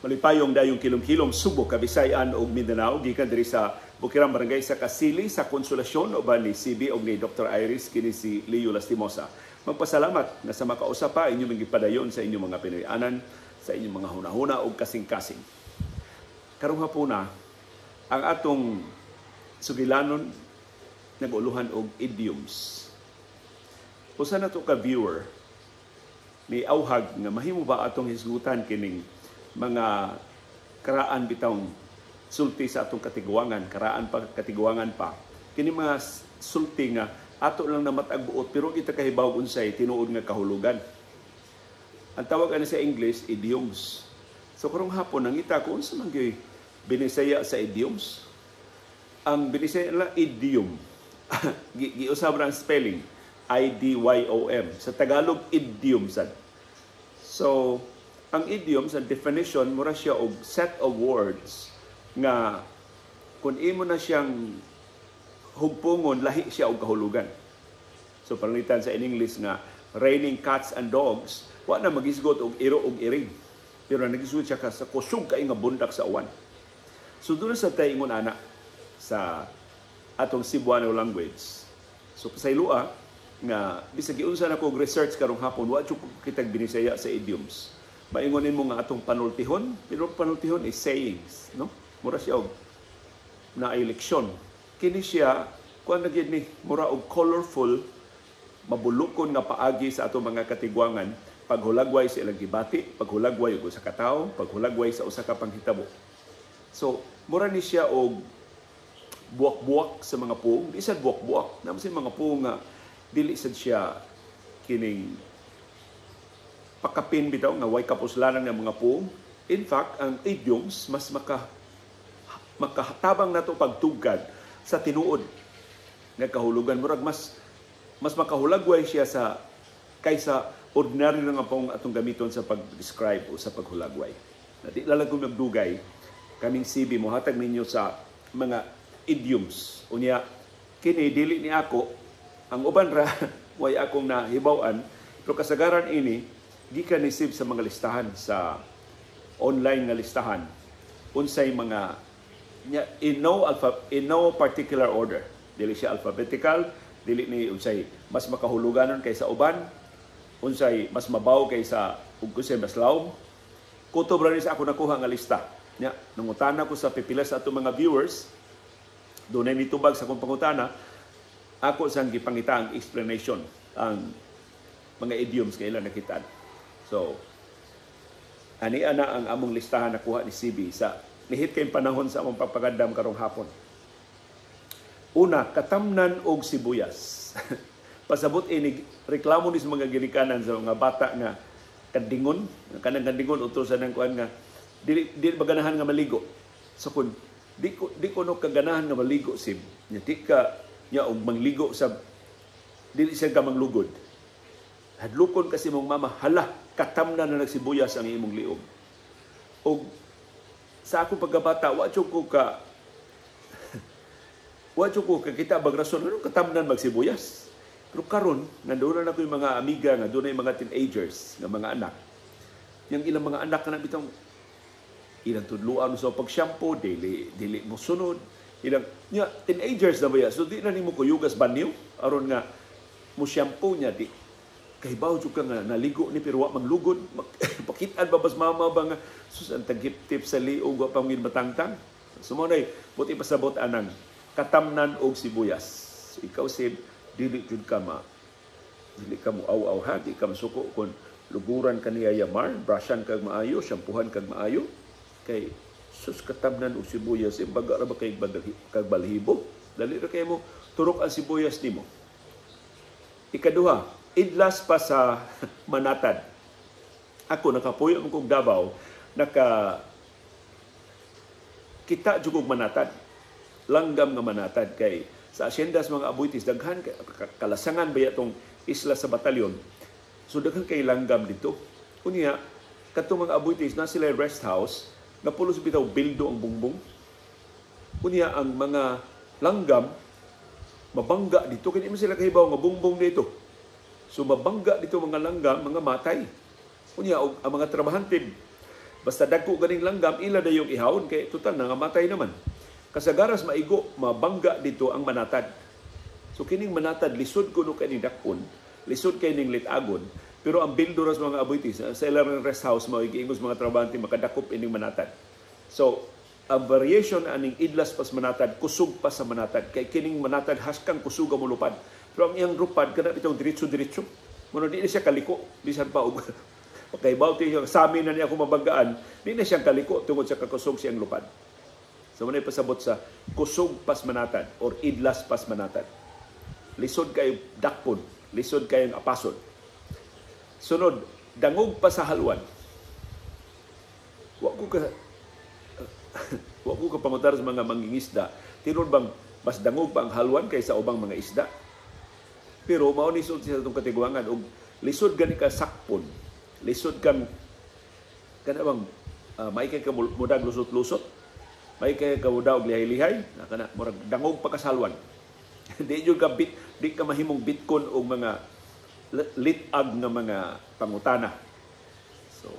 Malipayong dayong kilom-kilom Subo, Kabisayan ug Mindanao gikan diri sa Bukirang Barangay sa Kasili sa Konsolasyon uban ni CB ug ni Dr. Iris kini si Leo Lastimosa. Magpasalamat nga sa makausap pa inyong gipadayon sa inyong mga Pinoyanan, sa inyong mga hunahuna ug kasing-kasing. Karong hapuna ang atong sugilanon naguluhan og idioms. Usa na to ka viewer ni auhag nga mahimo ba atong hisgutan kining mga karaan bitawng sulti sa atong katiguangan, karaan pa katiguangan pa. Kini mga sulti nga ato lang na matagbuot pero kita kahibaw unsay tinuod nga kahulugan. Ang tawag ana sa English idioms. So karong hapon nangita ko unsa man gyud binisaya sa idioms. Ang binisaya la idiom. Giusab ra ang spelling IDYOM. Sa Tagalog idiom sad. So ang idioms, ang definition, mura siya og set of words nga kung imo na siyang hugpungon, lahi siya og kahulugan. So, palitan sa in English nga, raining cats and dogs, wa na magisgot og iro og iring. Pero nagisgot siya sa kusog kay nga bundak sa uwan. So, doon sa tayo ingon ana sa atong Cebuano language. So, pasaylua nga, bisag giunsa na kog research karong hapon, wa jud kitag binisaya sa idioms. Maingonin mo nga atong panultihon, pero panultihon is sayings, no? Mura siya og naay leksyon. Kini siya kuan na gyud ni mura og colorful, mabulukon nga paagi sa atong mga katigwangan, paghulagway sa ilang gibati, paghulagway og usa ka tawo, paghulagway sa usa ka panghitabo. So, mura ni siya og buwak-buwak sa mga puong, di sad buwak-buwak, namo sa mga puong nga dili sad siya kining pakapin bitaw nga way kapuslanan ng mga puong. In fact, ang idioms mas makatabang nato pagtugad sa tinuod nga kahulugan. Murag mas makahulagway siya sa kaysa ordinary nga pong atong gamiton sa pag-describe o sa paghulagway. Di lalagom nagdugay kaming CB mo hatag ninyo sa mga idioms. Unya kini dili ni ako ang uban ra way akong nahibaw-an pero kasagaran ini gikan nisib sa mga listahan sa online nga listahan unsay mga in no particular order, dili siya alphabetical, dili ni unsay mas makahuluganon kaysa uban, unsay mas mabaw kaysa ug unsay mas lawom. Kutob ra ni sa ako nakuha nga lista nya. Nangutana ko sa pipila sa ato mga viewers, dunay nitubag sa akong pangutana, ako sang gipangita ang explanation ang mga idioms kay ilang nakitaan. So, ani ana ang among listahan na kuha ni CB sa lihit kay panahon sa among pagpagandam karong hapon. Una, katamnan og sibuyas. Pasabot ini reklamo ni sa mga ginikanan sa mga bata nga kandingon, kanang kandingon utosan ng kuan nga dili baganahan nga maligo. So kun di ko no kaganahan nga maligo sib, nya di ka nya og mangligo sa dili siya ka manglugod. Hadlukon kasi mong mama, hala, katamnan na nagsibuyas ang imong liog. O sa akong pagkabata, wadyo ko ka kita bagrason, ano katamnan magsibuyas? Pero karon nandoon na ko yung mga amiga, nga doon na yung mga teenagers, nga mga anak. Yung ilang mga anak na bitang ilang tudluan sa pag-shampoo, dili mo sunod. Ilang, teenagers na ba yan? So di na ni mo kuyugas banyo, aron nga mo shampoo niya, di kahibaw jud ka nga naligo ni pero wa manglugod, pakitaan ba bas mama ba nga sus ang tagip-tip sa liog wa pangin matangtang. Sumonay buti pasabot anang katamnan og sibuyas. So, ikaw sib dili jud ka mo aw-aw ha, di ka masuko kon luguran kaniya yamar, brushan kag maayo, shampoohan kag maayo kay sus katamnan og sibuyas baga ra ba kay kag balhibo. Dali ra kay mo turok ang sibuyas nimo. Ikaduha, idlas pa sa Manatad. Ako nakapuyo ang kong Davao, kita jugog Manatad. Langgam nga Manatad kay sa asyendas mga abuitis daghan kalasangan ba itong isla sa batalyon. So daghan kay langgam dito. Unya katong mga abuitis na sila rest house, napulos bitaw bildo ang bungbong. Unya ang mga langgam mabangga dito kay mo sila kahibaw nga bungbong dito. So mabangga dito mga langgam, mga matay. Unya ang mga trabahante Basta dagko ganing langgam, ila na yung ihawon, kay total nangamatay naman. Kasagaras maigo, mabangga dito ang manatad. So kining manatad, lisod ko no kaning dakpon, lisod kaning litagon, pero ang bildo ras mga aboitis, sa ilang rest house, maigiingos mga trabahante, makadakop ining manatad. So, ang variation aning idlas pas manatad, kusog pa sa manatad. Kay kining manatad, haskang kusog ang mulupad. Pero ang iyang rupad, kana itong diretso-diretso. Muna di na siya kaliko, bisan pa og pagkaibaw tiyo, sa amin na niya ako mabanggaan, di na siyang kaliko tungod sa kakusog siyang lupad. So, muna pasabot sa kusog pas manatad or idlas pas manatad. Lisod kayo dakpon, lisod kayong apasod. Sunod, dangog pa sa halwan. Wa ko ka pangutar sa mga mangingisda. Tinud bang mas dangog pa ang halwan kaysa ubang mga isda? Pero mao ni sulti sa itong katiguangan og lisod gani ka sakpon. Lisod kang bang may kay ka mudag lusot-lusot. May kay ka mudag lihay-lihay, kana murag dangog pa ka sa halwan. Di ka mahimong bitkon o mga litag nga mga pangutana. So,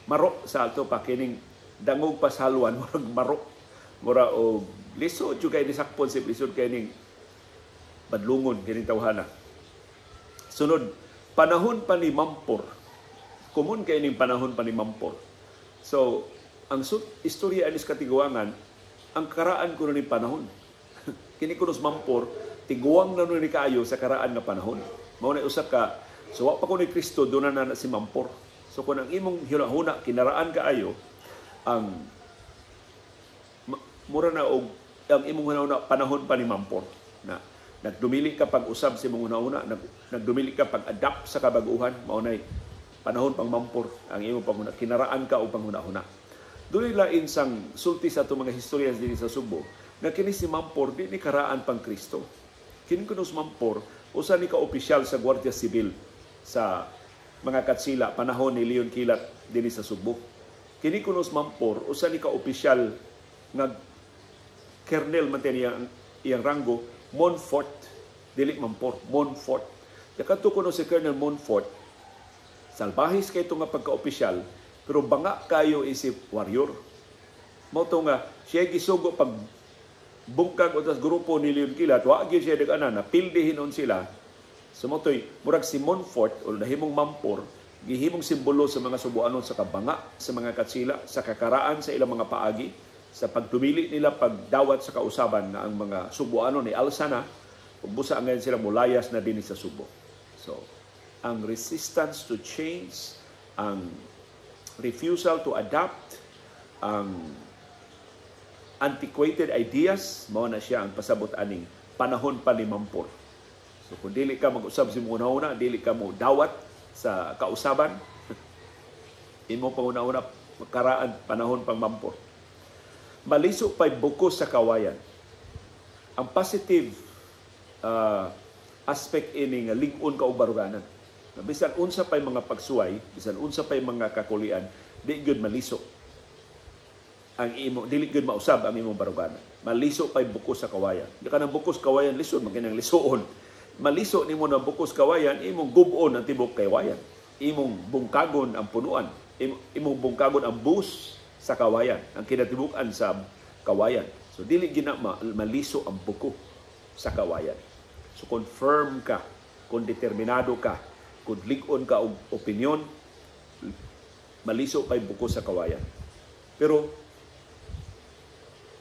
maro sa ato pa kining dangog pa sa halwan, murag maro. Mura o lisod yung kayo ni sakpon, si lisod kayo ning badlungon, kining tawhana. Sunod, panahon pa ni Mampor. Kumun kayo ning panahon pa ni Mampor. So, ang istorya anis katiguangan, ang karaan ko na ni panahon. Kini kunos Mampor, tiguang na nun ni kaayo sa karaan nga panahon. Mao na usap ka, so wa pa ko ni Kristo, doon na si Mampor. So kung ang imong hunahuna, kinaraan kaayo, ang mura na og ang imong hunahuna, panahon pa ni Mampor. Na nagdumili ka pag-usab sa imong hunahuna, nagdumili ka pag-adapt sa kabaguhan, mao na panahon pang Mampor, ang imong panghuna, kinaraan ka o panghunahuna. Doon lain sang sulti sa itong mga historians din sa Subo, na kini si Mampor, di ni karaan pang Kristo. Kini kunos Mampor, usa ni ka-opisyal sa Guardia Civil sa mga Katsila, panahon ni Leon Kilat din sa Subo. Kini kunos Mampor, usa ni ka-opisyal nga kernel man iyang ranggo, Montfort, dili Mampor, Montfort. Kato kuno si Colonel Montfort, salbahis kay ito nga pagka-opisyal, pero banga kayo isip warrior. Mao to nga, siya gisugo pag bungkag o tas grupo ni Leon Kilat, wa gyud siya nag-ana, napildihinon sila. Sumotoy, murag si Montfort o nahimong Mampor, gihimong simbolo sa mga Subuanon sa kabanga, sa mga Katsila, sa kakaraan sa ilang mga paagi, sa pagtumili nila pagdawat sa kausaban na ang mga Subuanon ni alsa na, ug busa ngayon sila mulayas na din sa Subo. So, ang resistance to change, ang refusal to adapt, ang antiquated ideas, mao na siya ang pasabot aning panahon pa ni Mampor. So kung dili ka mag-usab sa una-una, dili ka mo dawat sa kausaban, imo panguna-una karaan panahon pang Mampor. Maliso pa'y bukos sa kawayan. Ang positive aspect ini nga lig-on ka og baruganan. Bisan unsa pa'y mga pagsuway, bisan unsa pa'y mga kakulian, di gyud maliso ang imo, dili gyud mausab ang imong baruganan. Maliso pa'y bukos sa kawayan. Di ka nang bukos kawayan lisod, maginang lisuon. Maliso nimo na bukos kawayan, imong gubon ang tibok kawayan. Imong bungkagon ang punuan. Imong bungkagon ang bus sa kawayan, ang kinatibukan sa kawayan. So dili gina maliso ang buko sa kawayan. So confirm ka, kung determinado ka, kung lig-on ka og opinyon, maliso pa'y buko sa kawayan. Pero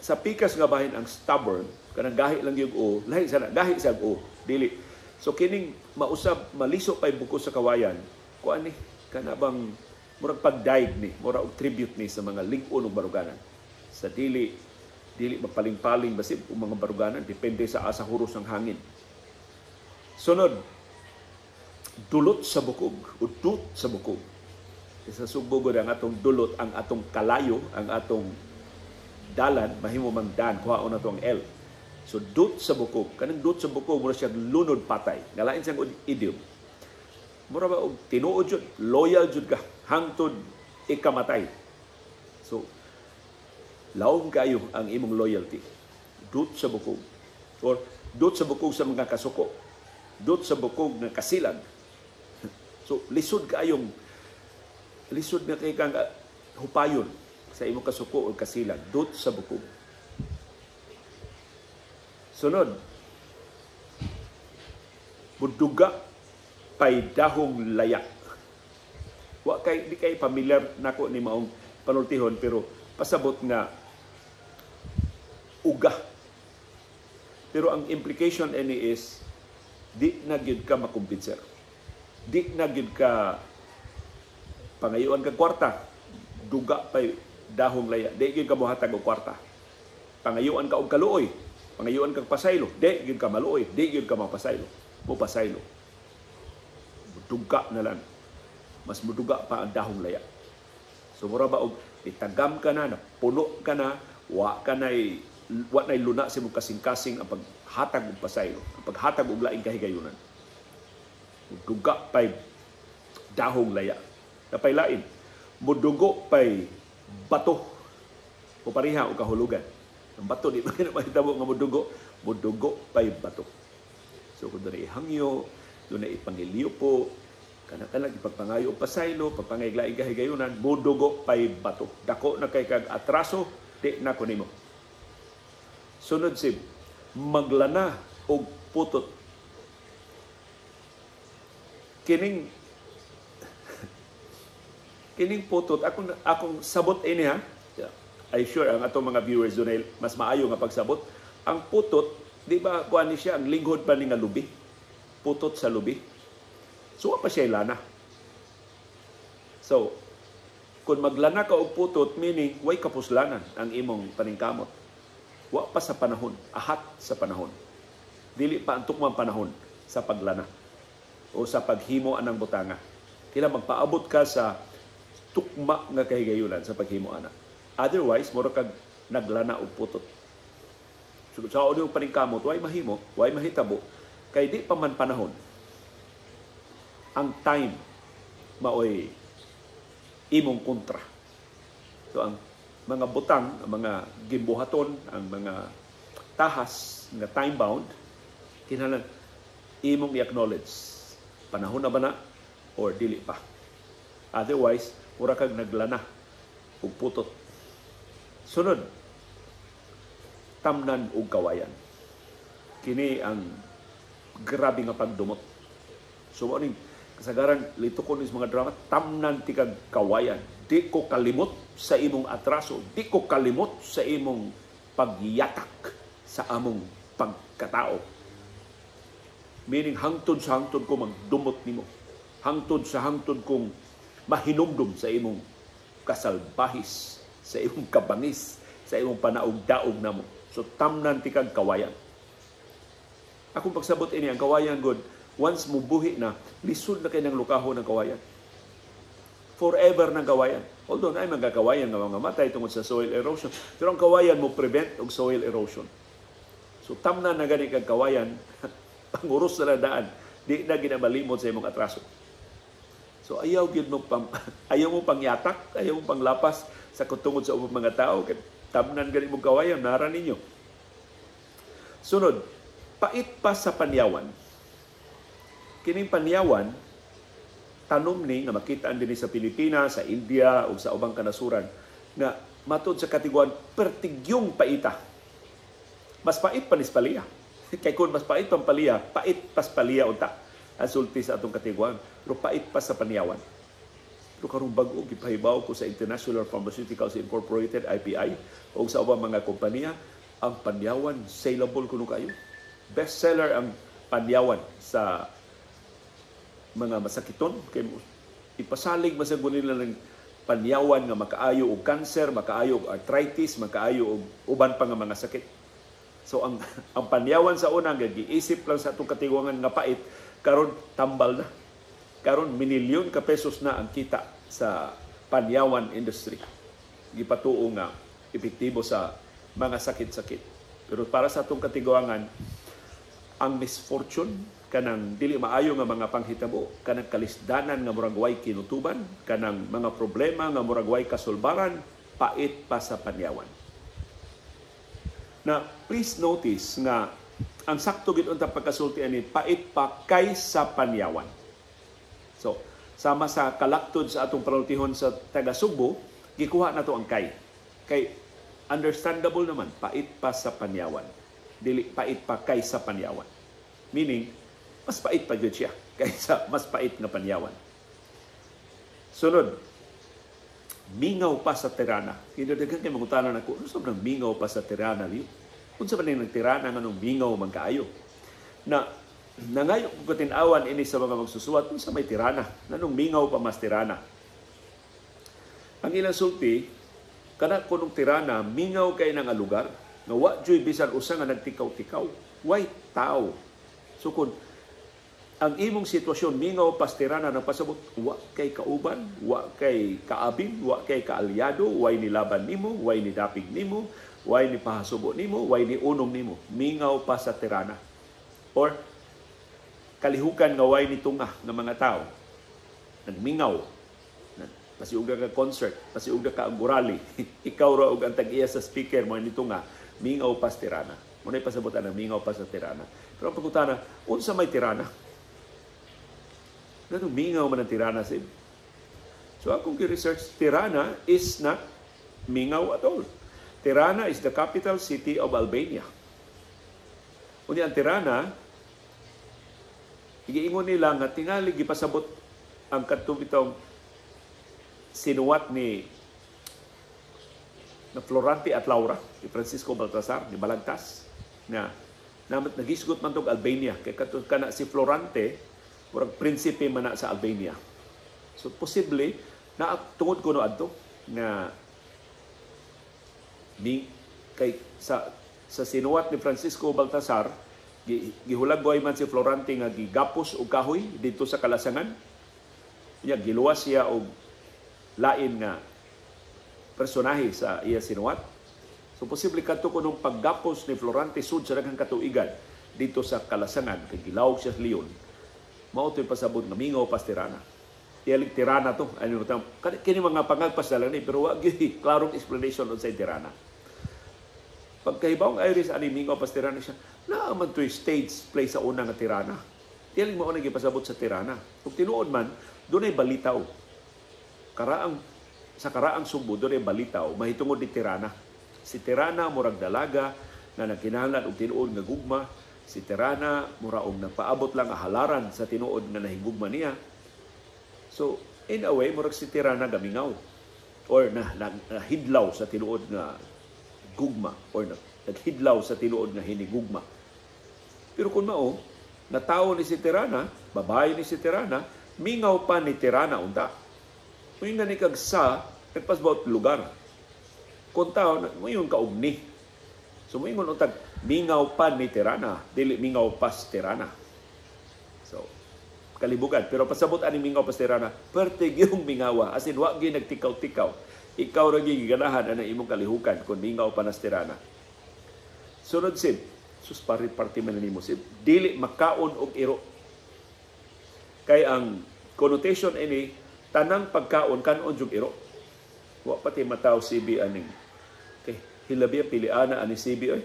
sa pikas nga bahin ang stubborn, kanang gahi lang yung o, lahi sana, gahi sa o, dili. So kining mausab, maliso pa'y buko sa kawayan, kuan ni, kanabang murag pagdaig ni, murag og tribute ni sa mga lig-on og baruganan. Sa dili mapaling-paling basib ang mga baruganan, depende sa asa huros ng hangin. Sunod, dulot sa bukog, udut sa bukog. Sa Subo ang atong dulot, ang atong kalayo, ang atong dalan, mahimo mang dan, kuhaon na ito ang L. So, dut sa bukog. Kanang dut sa bukog, mura siya lunod patay. Ngalain siyang idiom. Mura ba, tinuod yun, loyal yun ka, hangtod ikamatay. So, laom kayo ang imong loyalty. Dut sa bukog. Or, dut sa bukog sa mga kasuko. Dut sa bukog ng kasilag. So, lisod na kay kang hupayon sa imong kasuko o kasilag dut sa bukog. Sunod, muduga pay dahong layak. Di kay familiar nako ni maong panultihon, pero pasabot nga uga. Pero ang implication ini is di na gyud ka makumbinser. Di na gyud ka pangayuan ka kwarta. Duga pay dahong laya. Di gyud ka mohatag og kwarta. Pangayuan ka og kaluoy. Pangayuan ka pasaylo. Di gyud ka maluoy. Di gyud ka mapasaylo. Mo pasaylo. Duga na lang. Mas muduga pa ang dahong laya. So mura ba og itagam ka na, puno ka na, wa nay luna sa mong kasing-kasing ang paghatag og pasaylo, ang paghatag og laing kahigayunan. Muduga pay dahong laya. Napay lain, mudugo pay bato o pariha o kahulugan. Ang bato di man mahitabo nga mudugo pay bato. So kung doon ihangyo, doon ipangilyo po, kana-kana ipagpangayo og pasaylo, pagpangay laing kahigayunan, mudugo pay bato. Dako na kay kag atraso, di na ko nimo. Sunod si maglana og putot. Kining putot akong sabot ini ha. I sure ang atong mga viewers doon mas maayo nga pagsabot. Ang putot, di ba kuan ni siya ang linghod pa ni nga lubi? Putot sa lubi. So pa siya lana. So kung maglana ka og putot, meaning way kapuslanan ang imong paningkamot. Wa pa sa panahon, ahat sa panahon. Dili pa ang tukmang panahon sa paglana o sa paghimo anang butanga. Kila magpaabot ka sa tukma nga kahigayunan sa paghimo ana. Otherwise, mura kag naglana og putot. So sa audio paningkamot, way mahimo, way mahitabo kay di pa man panahon. Ang time maoy imong kontra. So ang mga butang, ang mga gimbuhaton, ang mga tahas nga time-bound, kinahanglan imong i-acknowledge. Panahon na ba na or dili pa? Otherwise, mura kag naglana ug putot. Sunod, tamnan ug kawayan. Kini ang grabe nga pagdumot. So mo ning kasagaran litukon is mga drama, tamnan ti kag kawayan. Di ko kalimot sa imong atraso. Di ko kalimot sa imong pagyatak sa among pagkatao. Meaning, hangtod sa hangtod ko magdumot nimo. Hangtod sa hangtod kong mahinumdum sa imong kasalbahis, sa imong kabangis, sa imong panaog-daog namo. So, tamnan ti kag kawayan. Akong pagsabot ini, ang kawayan, God, once mubuhi na, lisod na kayo ng lukaho ng kawayan. Forever ng kawayan. Although na ay mga kawayan nga mga matay tungkol sa soil erosion, pero ang kawayan mo prevent og soil erosion. So tamnan na gani kag kawayan, panguros na daan, di na ginamalimot sa imong atraso. So ayaw gyud mo ayaw mo pangyatak, ayaw mo panglapas sa kutungod sa ubang mga tao, kay tamnan gani mong kawayan nara ninyo. Sunod, pait pa sa panyawan. Kining panyawan tanom ni nga makita din sa Pilipinas, sa India o sa ubang kanasuran nga matod sa katiguan pertigyong paita. Mas pait pa ni paliya. Kay kun mas pait pang paliya, pait pas paliya unta. Ang sulti sa atong katiguan, pero pait pa sa panyawan. Pero karong bag-o gipahibaw ko sa International Pharmaceuticals Incorporated IPI o sa ubang mga kompanya, ang panyawan saleable kuno kayo. Bestseller ang panyawan sa mga masakiton, kay ipasalig masagod nila ng panyawan nga makaayo og cancer, makaayo og arthritis, makaayo og uban pa nga mga sakit. So ang panyawan sa una nga giisip lang sa atong katiguangan nga pait, karon tambal na. Karon minilyon ka pesos na ang kita sa panyawan industry. Gipatuo nga epektibo sa mga sakit-sakit. Pero para sa atong katiguangan, ang misfortune kanang dili maayo nga mga panghitabo, kanang kalisdanan nga murag way kinutuban, kanang mga problema nga murag way kasulbaran, pait pa sa panyawan. Na please notice nga ang sakto gid unta pagkasulti ani pait pa kaysa panyawan. So sama sa kalaktod sa atong panultihon sa taga Subo, gikuha na to ang kay understandable naman, pait pa sa panyawan. Dili pait pa kaysa panyawan. Meaning, mas pait pa gyud siya kaysa mas pait nga panyawan. Sunod, mingaw pa sa tirana. Kinadagan kay mangutanan ako, ano sa mingaw pa sa tirana liyo? Kung sa maning tirana nga nung mingaw man kaayo. Na nangayo ko tinawan ini sa mga magsusuwat kung sa may tirana. Nanong mingaw pa mas tirana. Ang ilang sulti, kana kunong tirana, mingaw kay nga lugar, nga wa joy bisan usa nga nagtikaw-tikaw. Way tao. So kung ang imong sitwasyon, mingaw pas tirana ng pasabot, wa kay kauban, wa kay kaabin, wa kay kaalyado, way ni laban nimo, way ni dapig nimo, way ni pahasubo nimo, way ni unom nimo. Mingaw pa sa tirana. Or kalihukan nga way ni tunga ng mga tao. Nagmingaw. Pasiugda ka concert, pasiugda ka ang gurali. Ikaw ra og ang tag-iya sa speaker mo nito nga, mingaw pa sa tirana. Muna'y pasabutan ng mingaw pa sa tirana. Pero ang pagkutana, unsa may tirana? Ganun, mingaw man ang tirana sa iba. So akong gi-research, Tirana is not mingaw at all. Tirana is the capital city of Albania. Unya ang Tirana, igiingon nila nga tingali gipasabot ang katubitong sinuwat ni Florante at Laura, ni Francisco Baltasar, ni Balagtas, na nagisgot man tog Albania. Kaya kana si Florante, murag prinsipe man na sa Albania. So posible, na tungod ko no adto, na kay sa sinuwat ni Francisco Baltasar, gihulagway man si Florante nga gigapos og kahoy dito sa Kalasangan. Giluwas siya og lain nga personahe sa iya sinuwat. So posible kadto kunong paggapos ni Florante sud sa daghang katuigan dito sa Kalasangan kay gilawog siya sa Leon. Mao toy pasabot nga mingaw pas Tirana. Iyalig Tirana to. Ano ta? Kini mga pangagpas na lang ni pero wa gyud klarong explanation sa Tirana. Pagkahibaw ang Iris ani mingaw pas Tirana siya. Naa man toy stage play sa una nga Tirana. Iyalig mao na gipasabot sa Tirana. Ug tinuod man dunay balitaw. Sa karaang Subo doon ay balitaw, mahitungod ni Tirana. Si Tirana murag dalaga na nagkinahanglan og tinuod nga gugma. Si Tirana muraong nagpaabot lang halaran sa tinuod nga nahigugma niya. So, in a way, murag si Tirana gamingaw or nahidlaw sa tinuod nga gugma or naghidlaw sa tinuod nga hinigugma. Pero kung mao, natawo ni si Tirana, babae ni si Tirana, mingaw pa ni Tirana unta. Kung nga ni kagsa, nagpasbot lugar. Kung tao, ngayon kaugni. So, ngayon untag, mingaw pa ni Tirana, dili mingaw pas Tirana. So, kalibugan. Pero pasabot ani mingaw pas Tirana, pertig yung mingawa. As in, wag nagtikaw-tikaw. Ikaw rin giganahan ang imong kalihukan kung mingaw pa nas Tirana. Sunod sib, sus party man nimo sib, dili makaon og iro. Kay ang connotation ini, tanang pagkaon kanon jug iro. Wa pati mataw CB aning. Okay, hilabi piliana ani CB oy.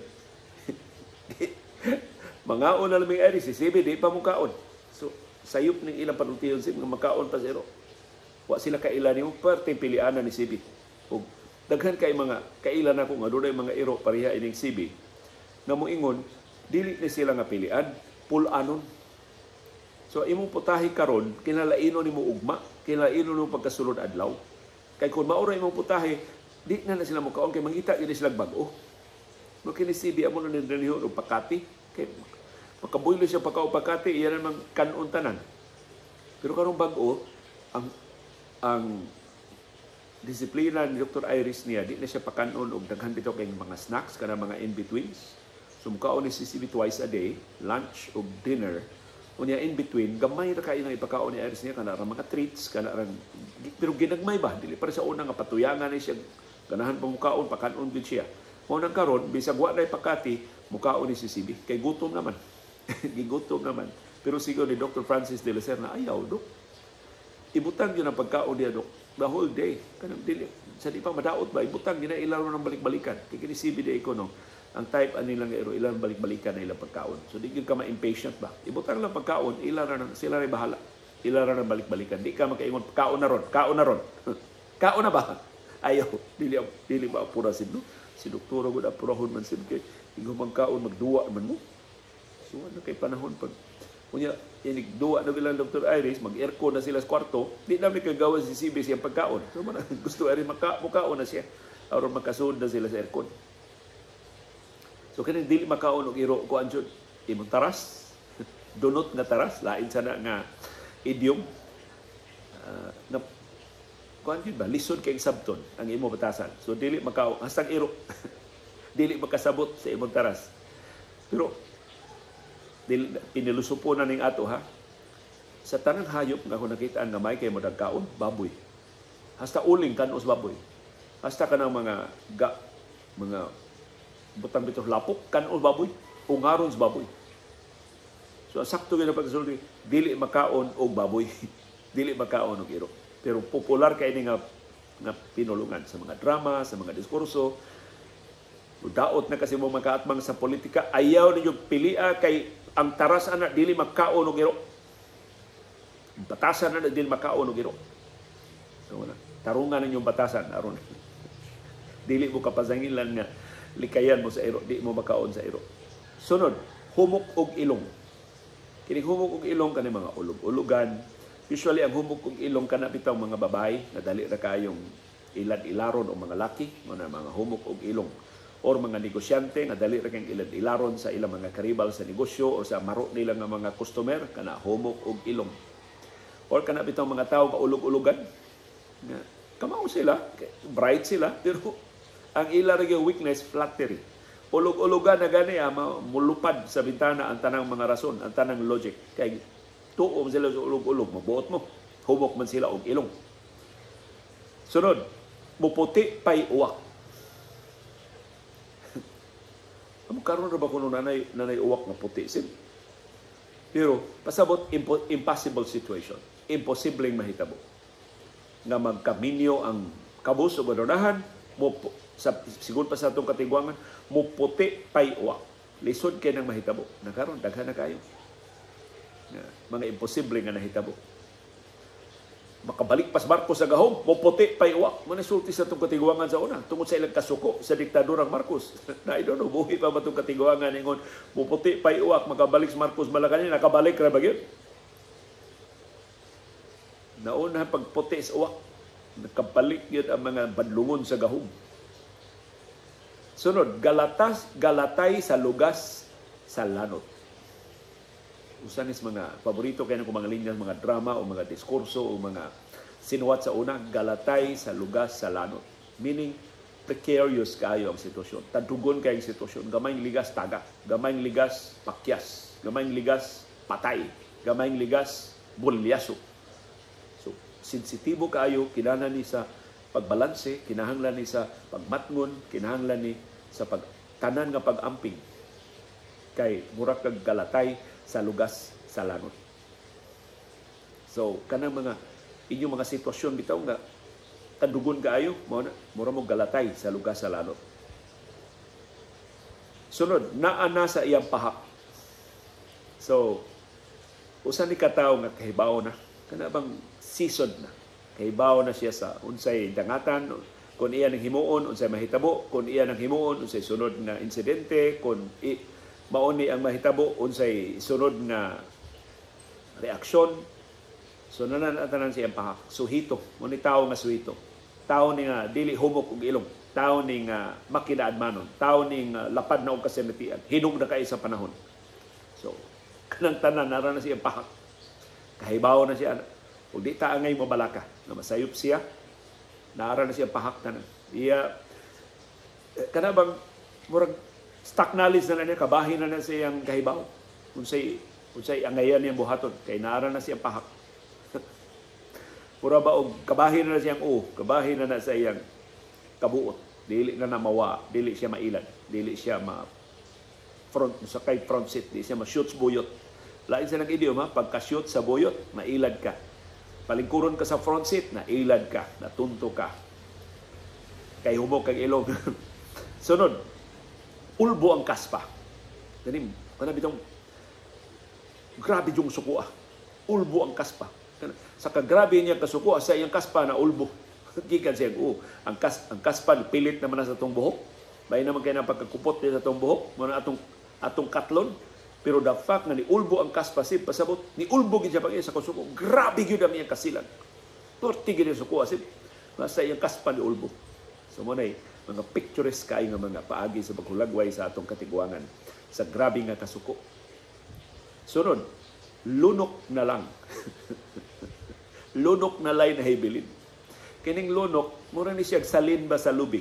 Mangaon na lamig ari si CB di pa mo kaon. So sayop ning ilang panultiyon sib nga makaon pa iro. Wa sila kaila nimo parte piliana ni CB. Ug daghan kay mga kaila na ko nga dunay mga iro pareha ining CB. Nga moingon dili ni sila nga pilian, pulanon. So imong putahe karon kinalaino nimo ugma, kinalaino nimo pagkasulod adlaw. Kay kun maura imong putahe, di na sila mo kaon kay mangita gyud sila bag-o. Mo kini CB amo na nindaniho og Pakati kay makabuilo siya pagka Pakati iyan man kanon tanan. Pero karong bag-o ang disiplina ni Dr. Iris niya di na siya pakanon og daghan bitaw kay mga snacks kana mga in-betweens. So mukaon ni CB twice a day, lunch ug dinner. Unya in between, gamay ra kayo ng ipakaon ni Iris niya, kana mga treats, kana pero ginagmay ba? Dili para sa una nga patuyangan ni siya, ganahan pa mukaon, pakanon din siya. Unang karon, bisag wa na ipakati, mukaon ni si CB. Kay gutom naman. Gigutom naman. Pero sigaw ni Dr. Francis de la Serna, ayaw, Dok. Ibutang yun ang pagkaon niya, Dok. The whole day. Kanang dili. Sa di pa madaot ba, ibutang yun na ilaro ng balik-balikan. Kaya kini CB de ko, no? Ang type anilang iro ilang balik-balikan na ilang pagkaon. So di gyud ka ma-impatient ba? Ibutang lang pagkaon, sila ray bahala. Ilara na balik-balikan. Di ka makaingon kaon na ron. Kaon na ba? Ayaw, dili maapura sin no. Si doktora gud apurahon man sin kay ingo magkaon magduwa man mo. So ano kay panahon pag kunya inig duwa na bilang Dr. Iris, mag-aircon na sila sa kwarto, di namin kagawa si CB siyang pagkaon. So man gusto Iris makaon na siya aron makasud na sila sa aircon. So kani dili makaon og iro ko anjud imong taras. Dunot nga taras, lain sana nga idiom na kuan ba lisod kay sabton ang imo batasan. So dili makaon hastang iro. Dili makasabot sa imong taras. Pero inilusupo na ning ato ha. Sa tanang hayop nga kung nakita nga may kay mo dagkaon, baboy. Hasta uling kanos baboy. Hasta kanang mga butang bitaw lapok kanos baboy, ungaron sa baboy. So sakto gyud pagsulti, dili makaon og baboy. Dili makaon og iro. Pero popular kay ni nga pinulungan sa mga drama, sa mga diskurso. Daot na kasi mo makaatmang sa politika, ayaw ninyo pilia kay ang taras ana dili makaon og iro. Batasan na dili makaon og iro. So wala. Tarungan ninyong batasan aron. Dili mo kapazangilan nga likayan mo sa iro, di mo makaon sa iro. Sunod, humok og ilong. Kini humok og ilong kanang mga ulog-ulugan. Usually ang humok og ilong kana bitaw mga babae na dali ra kayong ilad-ilaron o mga laki, mga humok og ilong. Or mga negosyante nga dali ra kang ilad-ilaron sa ilang mga karibal sa negosyo o sa maro nila nga mga customer kana humok og ilong. Or kana bitong mga tawo ka ulog-ulugan nga kamao sila, bright sila pero ang ila ra gyud weakness flattery. Ulog-ulugan na gani mulupad sa bintana ang tanang mga rason, ang tanang logic kay tuom sila sa ulog-ulog mabuot mo. Humok man sila og ilong. Sunod, muputi pay uwak. Amo karon ra ba kuno nanay uwak na puti sin? Pero pasabot impossible situation. Imposibleng mahitabo. Nga magkaminyo ang kabus o badonahan mo sigon pa sa atong katigwangan mo puti pay uwak. Lisod kay nang mahitabo. Nakaron daghan na kayo. Mga imposible nga nahitabo. Makabalik pas Marcos sa gahom, mo puti pay uwak. Manasulti sa itong katigwangan sa una. Tungod sa ilang kasuko sa diktadurang Marcos. Na I don't know, buhi pa ba itong katigwangan ingon, mo puti pay uwak, makabalik sa Marcos Malacanang, nakabalik ra ba yun? Nauna pagputi sa uwak, nakabalik yun ang mga badlungon sa gahom. Sunod, galatay sa lugas sa lanot. Usanis mga paborito kayo ng mga linya, mga drama o mga diskurso o mga sinuwat sa una, galatay sa lugas sa lanot. Meaning, precarious kayo ang sitwasyon. Tadugon kayo ang sitwasyon. Gamayng ligas taga. Gamayng ligas pakyas. Gamayng ligas patay. Gamayng ligas bulyaso. So, sensitibo kayo, kinahanglan ni sa pagbalanse, kinahanglan ni sa pagmatngon, kinahanglan ni sa tanan nga pag-amping. Kay murag kag galatay sa lugas sa lanot. So, kanang mga inyong mga sitwasyon bitaw nga tadugon kaayo, mura mo galatay sa lugas sa lanot. Sunod, naana sa iyang pahak. So, usa ni katawo nga kahibaw na, kana bang season na. Kahibaw na siya sa unsay dangatan, kung iya nang himuon, unsay mahitabo, kung iya nang himuon, unsay sunod nga insidente, kung mauni ang mahitabo unsay sunod nga reaksyon. So nananatanan siyang pahak. Suhito, muni tawo nga suhito. Tawo ni nga dili humok og ilong. Tawo ni nga makinaadmanon. Tawo ni nga lapad na og kasinatian. Hinug na kay sa panahon. So kanang tanan nara na siyang pahak. Kahibaw na siya. Ug di ta angay mabalaka na masayop siya. Nara na siyang pahak tanan. Iya kana bang murag stock knowledge na niya, kabahin na siyang kahibaw. Unsay angayan niyang buhaton, kay naara na siyang pahak. Pura ba og kabahin na siyang kabahin na sa iyang kabuot. Dili na mawa, dili siya mailad, dili siya front seat, dili siya ma-shoot sa buyot. Lain sa nang idiom pagka-shoot sa buyot, mailad ka. Palingkuron ka sa front seat, nailad ka, natunto ka. Kay humok kag ilong. Sunod, ulbo ang kaspa. Ganim, kana bitong grabe yung sukuha. Ulbo ang kaspa. Sa kagrabe niya kasukuha sa iyang kaspa na ulbo. Gikan siya, ang kaspan, pilit naman na sa itong buhok. Bayan naman kayo na pagkakupot niya sa itong buhok, muna atong katlon. Pero the fact na niulbo ang kaspasib, pasabot, niulbo gid siya pag sa kusuko. Grabe yun ang iyang kasilan. Torti gid yung suko asib. Nasa iyang kaspan niulbo. So muna mga picturesque kayo nga mga paagi sa paghulagway sa atong katiguangan sa grabe nga kasuko. Sunod, lunok na lang. Lunok na lay na hibilin. Kining lunok, mura ni siya salin ba sa lubi.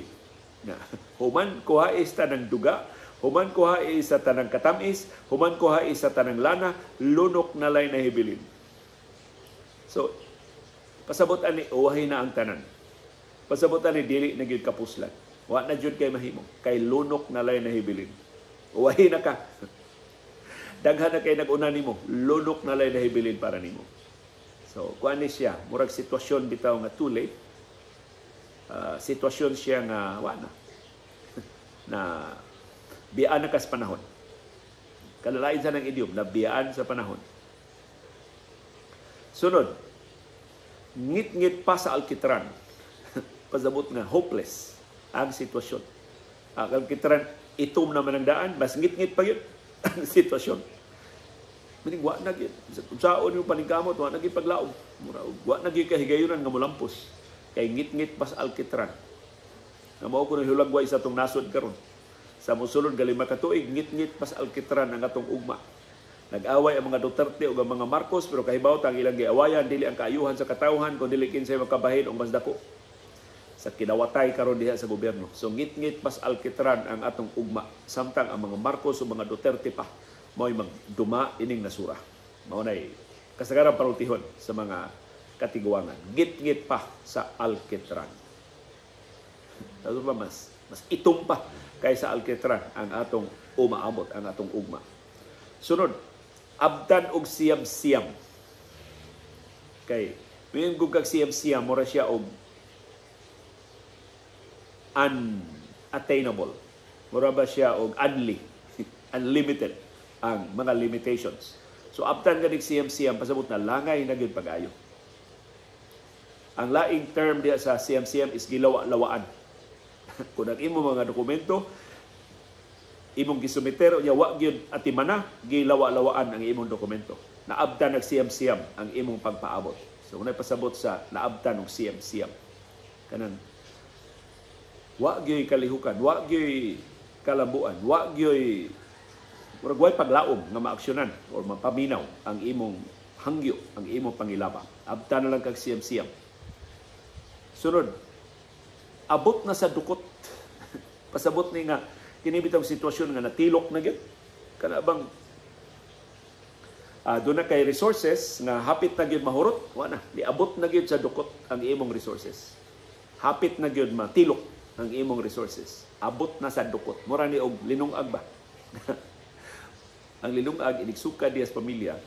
Human kuhais tanang duga, human kuhais sa tanang katamis, human kuhais sa tanang lana, lunok na lay na hibilin. So, pasabot ani uwahay na ang tanan. Pasabot ani dili na gyud kapuslan. Wa na jud kay mahimo, kay lunok na lay na hibilin. Uwahay na ka. Daghan na kay nag-una nimo, lunok na lay na hibilin para nimo. So, kuan ni siya, murag sitwasyon bitaw nga too late. Sitwasyon siya nga wala na biyaan na kas panahon. Kalalain sa ng idiom na biyaan sa panahon. Sunod, ngit-ngit pa sa alkitran. Pasabot nga hopeless ang sitwasyon. Ang alkitran itom naman ang daan, mas ngit-ngit pa yun ang sitwasyon. Meaning, wa na gyud. Saon yung paningkamot, wa na gyud paglaom. Wa na gyud kahigayunan nga molampos. Kay ngit-ngit pas alkitran. Na mao ko hulagway sa atong nasod karon. Sa mosulod galima ka tuig, ngit-ngit pas alkitran ang atong ugma. Nag-away ang mga Duterte o ang mga Marcos, pero kahibaw ang ilang giawayan, dili ang kaayuhan sa katawhan, kung dili kinsay makabahin o mas dako sa kinawatay karon diha sa gobyerno. So ngit-ngit pas alkitran ang atong ugma. Samtang ang mga Marcos o mga Duterte pa mo'y magduma ining nasura. Mao nay kasagaran parutihon sa mga katiguangan. Ngit-ngit pa sa alkitran. Ano ba mas itom pa kaysa alkitran ang atong umaabot, ang atong ugma. Sunod, abdan og siyam-siyam. Kay may gugag siyam-siyam mura siya og unattainable. Mura ba siya og unlimited ang mga limitations. So abdan ganig siyam-siyam pasabot na langay na gyud pag-ayo. Ang laing term diya sa siyam-siyam is gilawa-lawaan. Kung ang imo mga dokumento, imong gisumiter o wa gyud atimana, gilawa-lawaan ang imong dokumento. Naabdan og siyam-siyam ang imong pagpaabot. So unay pasabot sa naabdan og siyam-siyam. Kanang wa gyud kalihukan, wa gyud kalambuan, wa gyud murag way paglaom nga maaksyonan or mapaminaw ang imong hangyo, ang imong pangilaba. Abtan na lang kag siyam-siyam. Sunod, abot na sa dukot. Pasabot ni nga kini bitong sitwasyon nga natilok na gyud. Kana bang doon na kay resources nga hapit na gyud mahurot, wa na. Liabot na gyud sa dukot ang imong resources. Hapit na gyud matilok ang imong resources. Abot na sa dukot. Mura ni og linungag ba? Ang linungag inigsukad diya sa pamilya.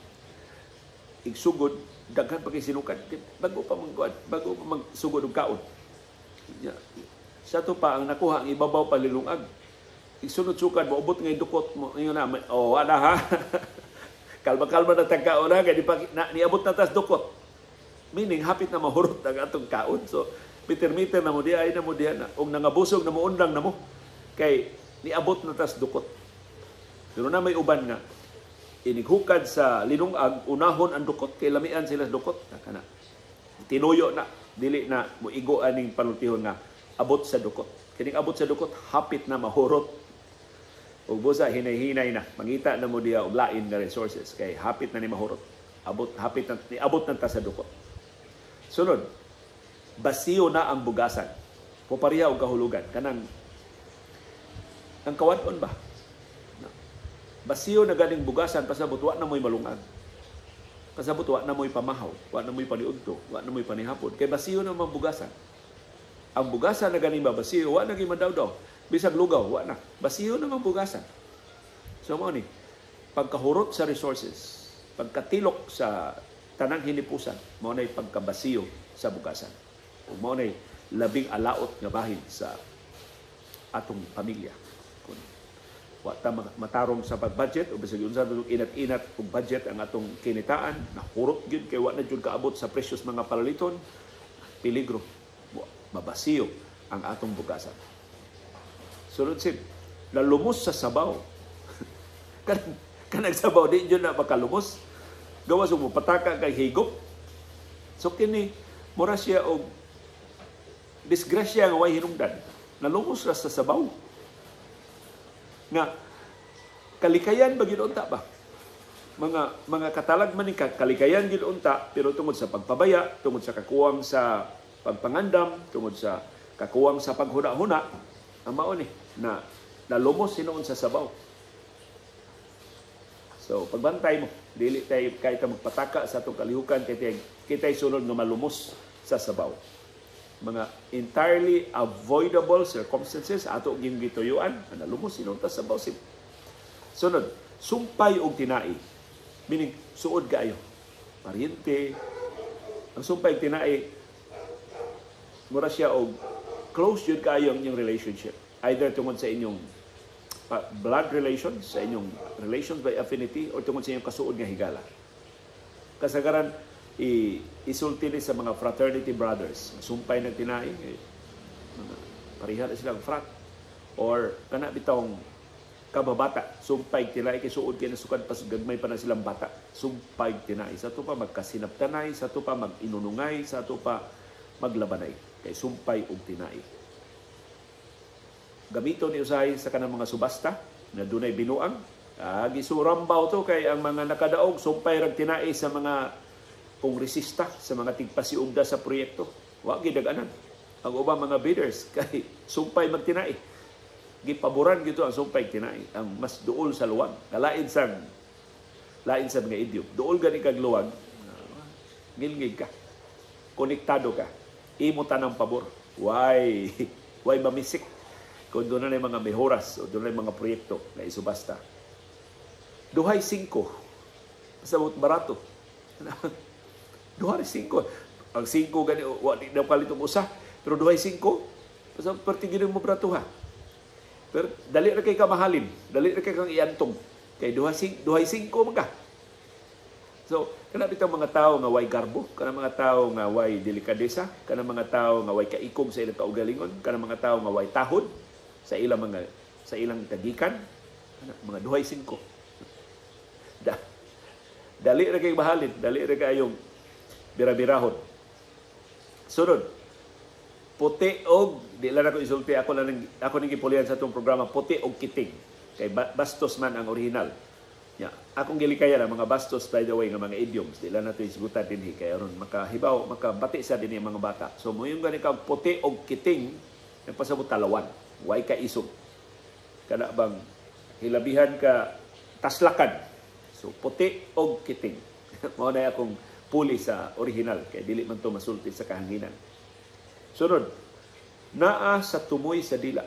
Igsugod daghan pa kay sinukad. Bago pa magsugod og kaon. Sa to pa ang nakuha ang ibabaw pa linungag. Igsunod sukad mo ubot nga dukot mo ingon na wala ha. Kalma-kalma na tagkaon na kay niabot na tas dukot. Meaning hapit na mahurot ang atong kaon. So meter na mo diha ay na mo diha na og nangabusog na mo undang na mo kay niabot na tas dukot. Pero na may uban nga inighukad sa linungag unahon ang dukot kay lamian sila dukot kana. Tinuyo na dili na moigo aning panultihon nga abot sa dukot. Kining abot sa dukot hapit na mahurot. Ug busa hinay-hinay na mangita na mo diha og lain nga resources kay hapit na ni mahurot. Hapit na niabot na ta sa dukot. Sunod, basiyo na ang bugasan. Popariha og kahulugan kanang ang kawan-on ba? Basiyo na ganing bugasan pasabot wa na mo'y malungag. Pasabot wa na mo'y pamahaw, wa na mo'y paniudto, wa na mo'y panihapon. Kay basiyo na mang bugasan. Ang bugasan na ganing ba basiyo, wa na gyud madaw-daw. Bisag lugaw, wa na. Basiyo na mang bugasan. So mo ni pagkahurot sa resources, pagkatilok sa tanang hinipusan, mao nay pagkabasiyo sa bugasan. Ug mao nay labing alaot nga bahin sa atong pamilya. Wa ta matarong sa pag-budget o bisag unsa inat-inat og budget ang atong kinitaan, nahurot gyud kay wa na jud kaabot sa presyos mga palaliton, peligro. mabasiyo ang atong bugasan. Sunod sib, nalumos sa sabaw. Kanang sabaw, di dyan na makalumos. Gawas mo, pataka kay higop. So kini, mura siya o disgrasya nga way hinungdan. Nalumos ra sa sabaw. Nga, kalikayan ba ginunta ba? Mga katalag man ni kalikayan ginunta, pero tungod sa pagpabaya, tungod sa kakuwang sa pagpangandam, tungod sa kakuwang sa paghuna-huna, ang mao ni na nalumos sinuon sa sabaw. So, pagbantay mo, dili tayo kahit magpataka sa atong kalihukan, kita'y sunod nga malumos sa sabaw. Mga entirely avoidable circumstances, ato ging gituyuan, nalumos sinuon sa sabaw. Sunod, sumpay og tinai. Meaning, suod kaayo. Pariente. Ang sumpay og tinai, mura siya og close yun kaayo ang inyong relationship. Either tungod sa inyong blood relations, sa inyong relations by affinity, o tungod sa inyong kasuod nga higala. Kasagaran, isulti ni sa mga fraternity brothers. Sumpay ng tinai, parihan na silang frat. Or kana bitong kababata, sumpay tinai, kay suod kay nasukan pas gagmay pa na silang bata. Sumpay tinai. Sa ito pa magkasinaptanay, sa ito pa mag-inunungay, sa ito pa maglabanay. Kay sumpay og tinai. Gamito ni usahay sa kanang mga subasta na dunay binuang. Gisurambaw to kay ang mga nakadaog sumpay rag tinai sa mga kongresista, sa mga tigpasiugda sa proyekto. Wa gidaganan. Ang ubang mga bidders kay sumpay magtinai. Gipaboran gito ang sumpay tinai, ang mas duol sa luwag. Lain sa mga idiom. Duol gani kag luwag, ngilngig ka. Konektado ka. Imo tanang pabor. Why mamisik? Kung doon na mga mehoras o doon na mga proyekto na isubasta. Duhay 5. Sabot barato. Duhay 5. Ang 5 gani, wali daw kalitong usa. Pero duhay 5, basta pertigilin mo bratuha. Pero dali na kay kamahalin. Dali na kay kang iantong. Kay duhay 5 man ka. So, kanang bitang mga tao nga way garbo, kanang mga tao nga way delikadesa, kanang mga tao nga way kaikom sa ilang kaugalingon, kanang mga tao nga way tahod sa ilang tagikan, mga duhay 5. Dali ra kay mahalin, dali ra kayong birabirahon. Sunod, puti og di lang ako isulti, ako ning gipulihan sa itong programa, puti og kiting. Kay bastos man ang original. Akong gilikaya ang mga bastos, by the way, nga mga idioms. Di lang nato isgutan din kaya ron makahibaw, makabati sa din yung mga bata. So mo yung gani kang puti og kiting, nagpasabot talawan. Way ka isog. Kana bang hilabihan ka taslakan. So puti og kiting. Mao na akong puli sa original kay dili man to masulti sa kahanginan. Sunod, naa sa tumoy sa dila.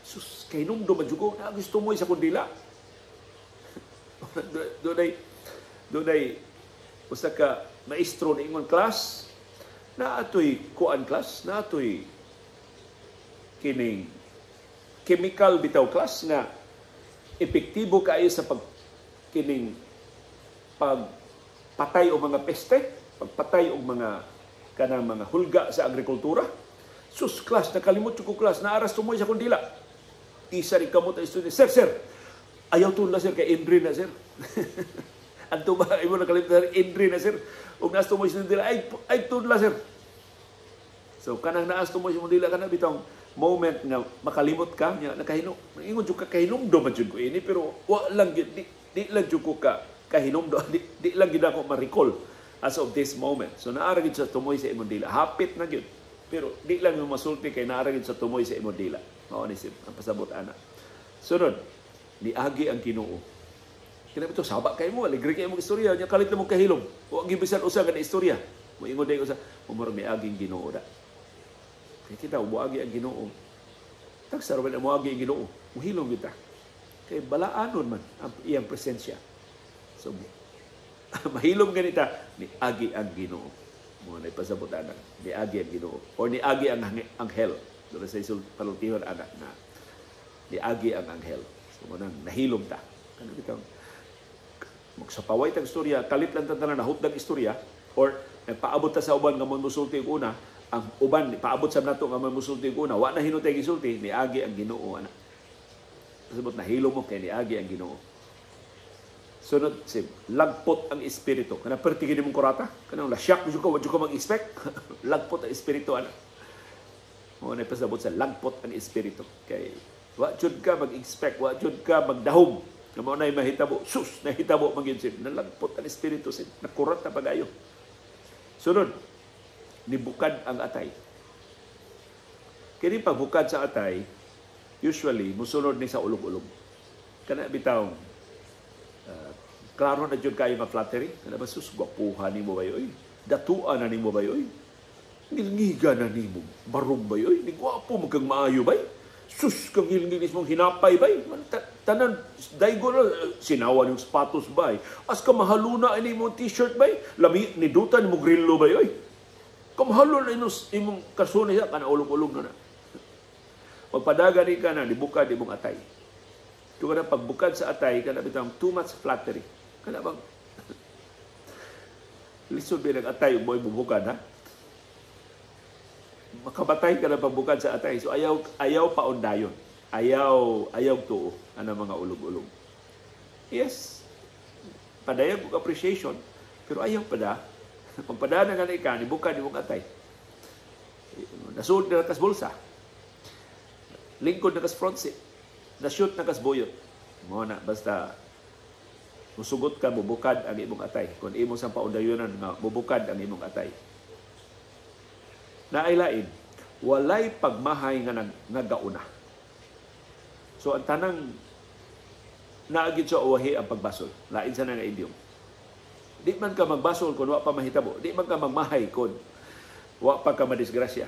Sus, kay nung dumadjugo, naa gusto tumoy sa kundila. Dunay usa ka maestro ni ingon class, na atoy kuan class, na atoy kining chemical bitaw class nga epektibo kaayo sa pagpatay o mga peste, pagpatay o mga kanang mga hulga sa agrikultura. Sus class, nakalimot ko class, naaras tumoy sa kundila. Isa rin kamot ang student, sir, ayaw tunla sir, kay Indri na sir. Anto ba, imo nakalimot sir, Indri na sir. Huwag naas tumoy sa kundila, ay tunla sir. So kanang naas tumoy sa kundila, kanang bitang moment nga makalimot ka nya nakahinom ingon jud ka kahinomdo man jud ko ini pero wa lang di lang jud ko ka kahinomdo di lang gid ako ma-recall as of this moment. So naara gid sa tumoy sa imong dila, hapit na gyud pero di lang mo masulti kay naara gid sa tumoy sa imong dila. Mao ni sip ang pasabot ana. Sunod, niagi ang Ginoo. Kina bito sabak kay mo, aligre kay mo istorya nya kalit na mo kahilom. Wa gibisan usa nga istorya. Mo ingon day usa, umur miagi ang Ginoo da. Kaya kita, umuagi ang Ginoo. Tagsarawan ang umuagi ang Ginoo. Muhilong kita. Kaya balaanon man ang iyang presensya. So, mahilom ganita, niagi ang Ginoo. Mga naipasabutan na, niagi ang Ginoo. O niagi ang anghel. Doon sa isul palutihon anak na niagi ang anghel. So, manang nahilom ta. Ano bitang magsapaway tang istorya, kalit lang tantanan na hutdag istorya, or nagpaabot ta sa uban nga manusulti una, ang uban paabot sa nato nga mamusulti ko na wa na hinutay gisulti niagi ang Ginoo ana. Pasabot na hilo mo kay niagi ang Ginoo. Sunod si lagpot ang espiritu. Kana pertigin mong kurata, kanang lasyak jud ka wa jud ka mag-expect. Lagpot ang espiritu ana. Mo na pasabot sa lagpot ang espiritu. Kay wa jud ka mag-expect, wa jud ka magdahom. Nga mo nay mahitabo, sus nahitabo magyud sid. Nalagpot ang espiritu sid. Nakurat na pagayo. Sunod, nibukad ang atay. Kini pagbukad sa atay, usually musunod ni sa ulog-ulog. Kana bitaw klaro na jud kayo nga flattery. Kana ba sus gwapuhan nimo bayo oy. Datuan na nimo bayo oy. Ngilngiga na nimo. Barog bayo oy. Ni gwapo mo kang maayo bay. Sus kang ngilngis mong hinapay bay. Tanan daygo na sinawan yung sapatos bay. As ka mahaluna ini mo t-shirt bay. Lami ni dutan mo grillo bay oy. Kamahalo na imong kasuna siya, kana ulog-ulog na na. Pagpadaga ni ka na, dibukad imong atay. Kung na pagbukad sa atay, kana bitang too much flattery. Kana bang, lisod ba nag-atay, mo bubukad ha? Makabatay ka na pagbukad sa atay. So ayaw paundayon. Ayaw tuo, ana mga ulog-ulog. Yes, padayag og appreciation, pero ayaw pada. Pagpadaan nga na ikan, ibukad imong atay. Nasud na kas bulsa. Lingkod na kas front seat. Nashoot na kas buyot. Mo na, basta musugot ka, bubukad ang imong atay. Kung imong sa paundayonan nga, bubukad ang imong atay. Naailain, walay pagmahay nga nagauna. So, ang tanang naagid sa uwahi ang pagbasol. Lain sa nga idiom. Di man ka magbasol kung wa pa mahitabo. Di man ka magmahay kung wa pa ka madisgrasya.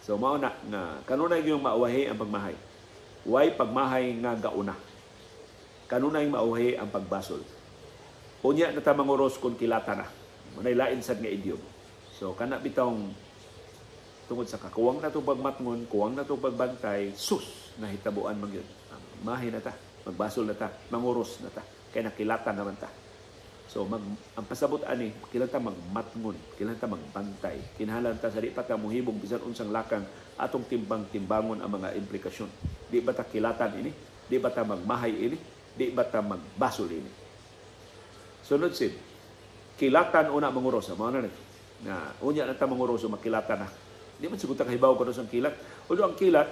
So, mao na nga kanunay yung mauwahi ang pagmahay. Way pagmahay nga gauna. Kanunay mauwahi ang pagbasol. Unya na ta manguros kung kilata na. Manay lain sad nga idiom. So, kana bitong tungod sa kakuwang na itong pagmatngon, kuwang na itong pagbantay, sus, nahitabuan man yun. Mahay na ta, magbasol na ta, manguros na ta. Kaya nakilata naman ta. So, ang pasabot ani, kinahanglan ta magmatngon, kinahanglan ta magbantay, kinahanglan ta sa di pa ta muhibong bisan unsang lakang atong timbang-timbangon ang mga implikasyon. Di ba ta kilatan ini? Di ba ta magmahay ini? Di ba ta magbasol ini? Sunod sid, kilatan una manguros. Mao na na unya na ta manguros o makilatan na. Di man siguro ta kahibaw kuno sang kilat. Ulo ang kilat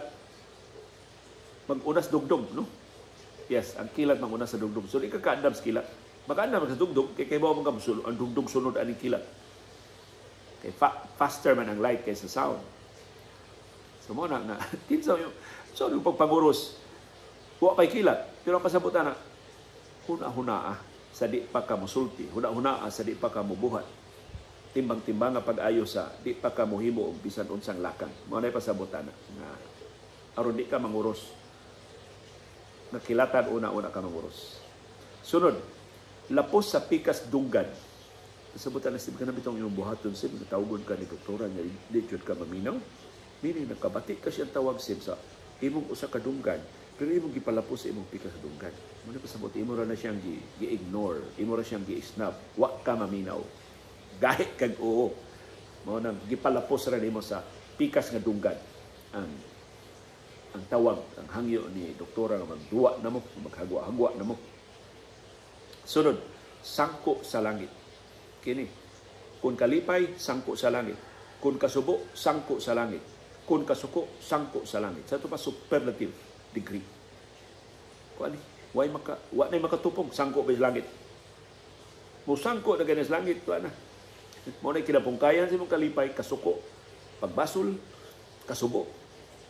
magunas dugdog, no? Yes, ang kilat magunas sa dugdog. So di ka kaandam sa kilat. Makaandam sa dugdog kay kahibaw man ka ang dugdog sunod aning kilat. Kay faster man ang light kaysa sound. So mo na kinsa yung so yung pagpanguros wa kay kilat pero ang pasabot na huna-huna sa di pa ka mosulti, huna-huna sa di pa ka mobuhat. Timbang-timbang nga pag-ayo sa di pa ka mohimo og bisan unsang lakang. Mao nay pasabutan na aron di ka manguros. Nakilatan una-una ka manguros. Sunod, lapos sa pikas dunggan. Pasabutan na sib ka na bitong imong buhaton sib tawgon ka ni doktora nga di jud ka maminaw. Meaning nakabati ka siyang tawag sib sa imong usa ka dunggan pero imong gipalapos sa imong pikas dunggan. Mao pasabot imo ra na siyang gi-ignore, imo ra siyang gi-snub, wa ka maminaw. Gahit kag oo. Mao nang gipalapos ra nimo sa pikas nga dunggan. Ang tawag, ang hangyo ni doktora nga magduwa namo, maghagwa-hagwa namo. Sunod, sangko sa langit. Kini, kung kalipay, sangko sa langit. Kung kasubo, sangko sa langit. Kung kasuko, sangko sa langit. Sa ito pa, superlative degree. Kung ano, wa na makatupong, sangko ba sa langit? Musangko na ganyan sa langit, ito na. Mo na kinapungkayan sa mong kalipay, kasuko, pagbasol, kasubo,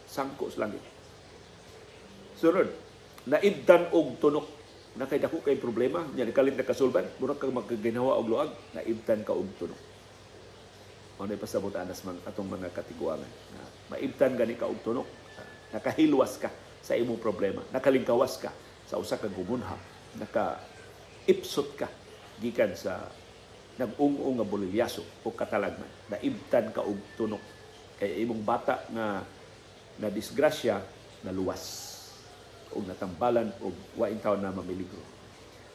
sangko sa langit. Sunod, naibdan og tunok. Nakay dako kay problema, nya kalit na kasulban, murag kang magkaginawa og luag, naibdan ka og tunok. Mao nay pasabot anas man atong mga katiguangan. Maibdan gani ka og tunok. Nakahilwas ka sa imong problema, nakalingkawas ka sa usa ka gumunha, naka-ipsot ka gikan sa nag-ung-ung nga bolilyaso o katalagman. Naibdan ka og tunok. Kay imong bata nga na disgrasya, naluwas o natambalan o wain taon na mamiligro.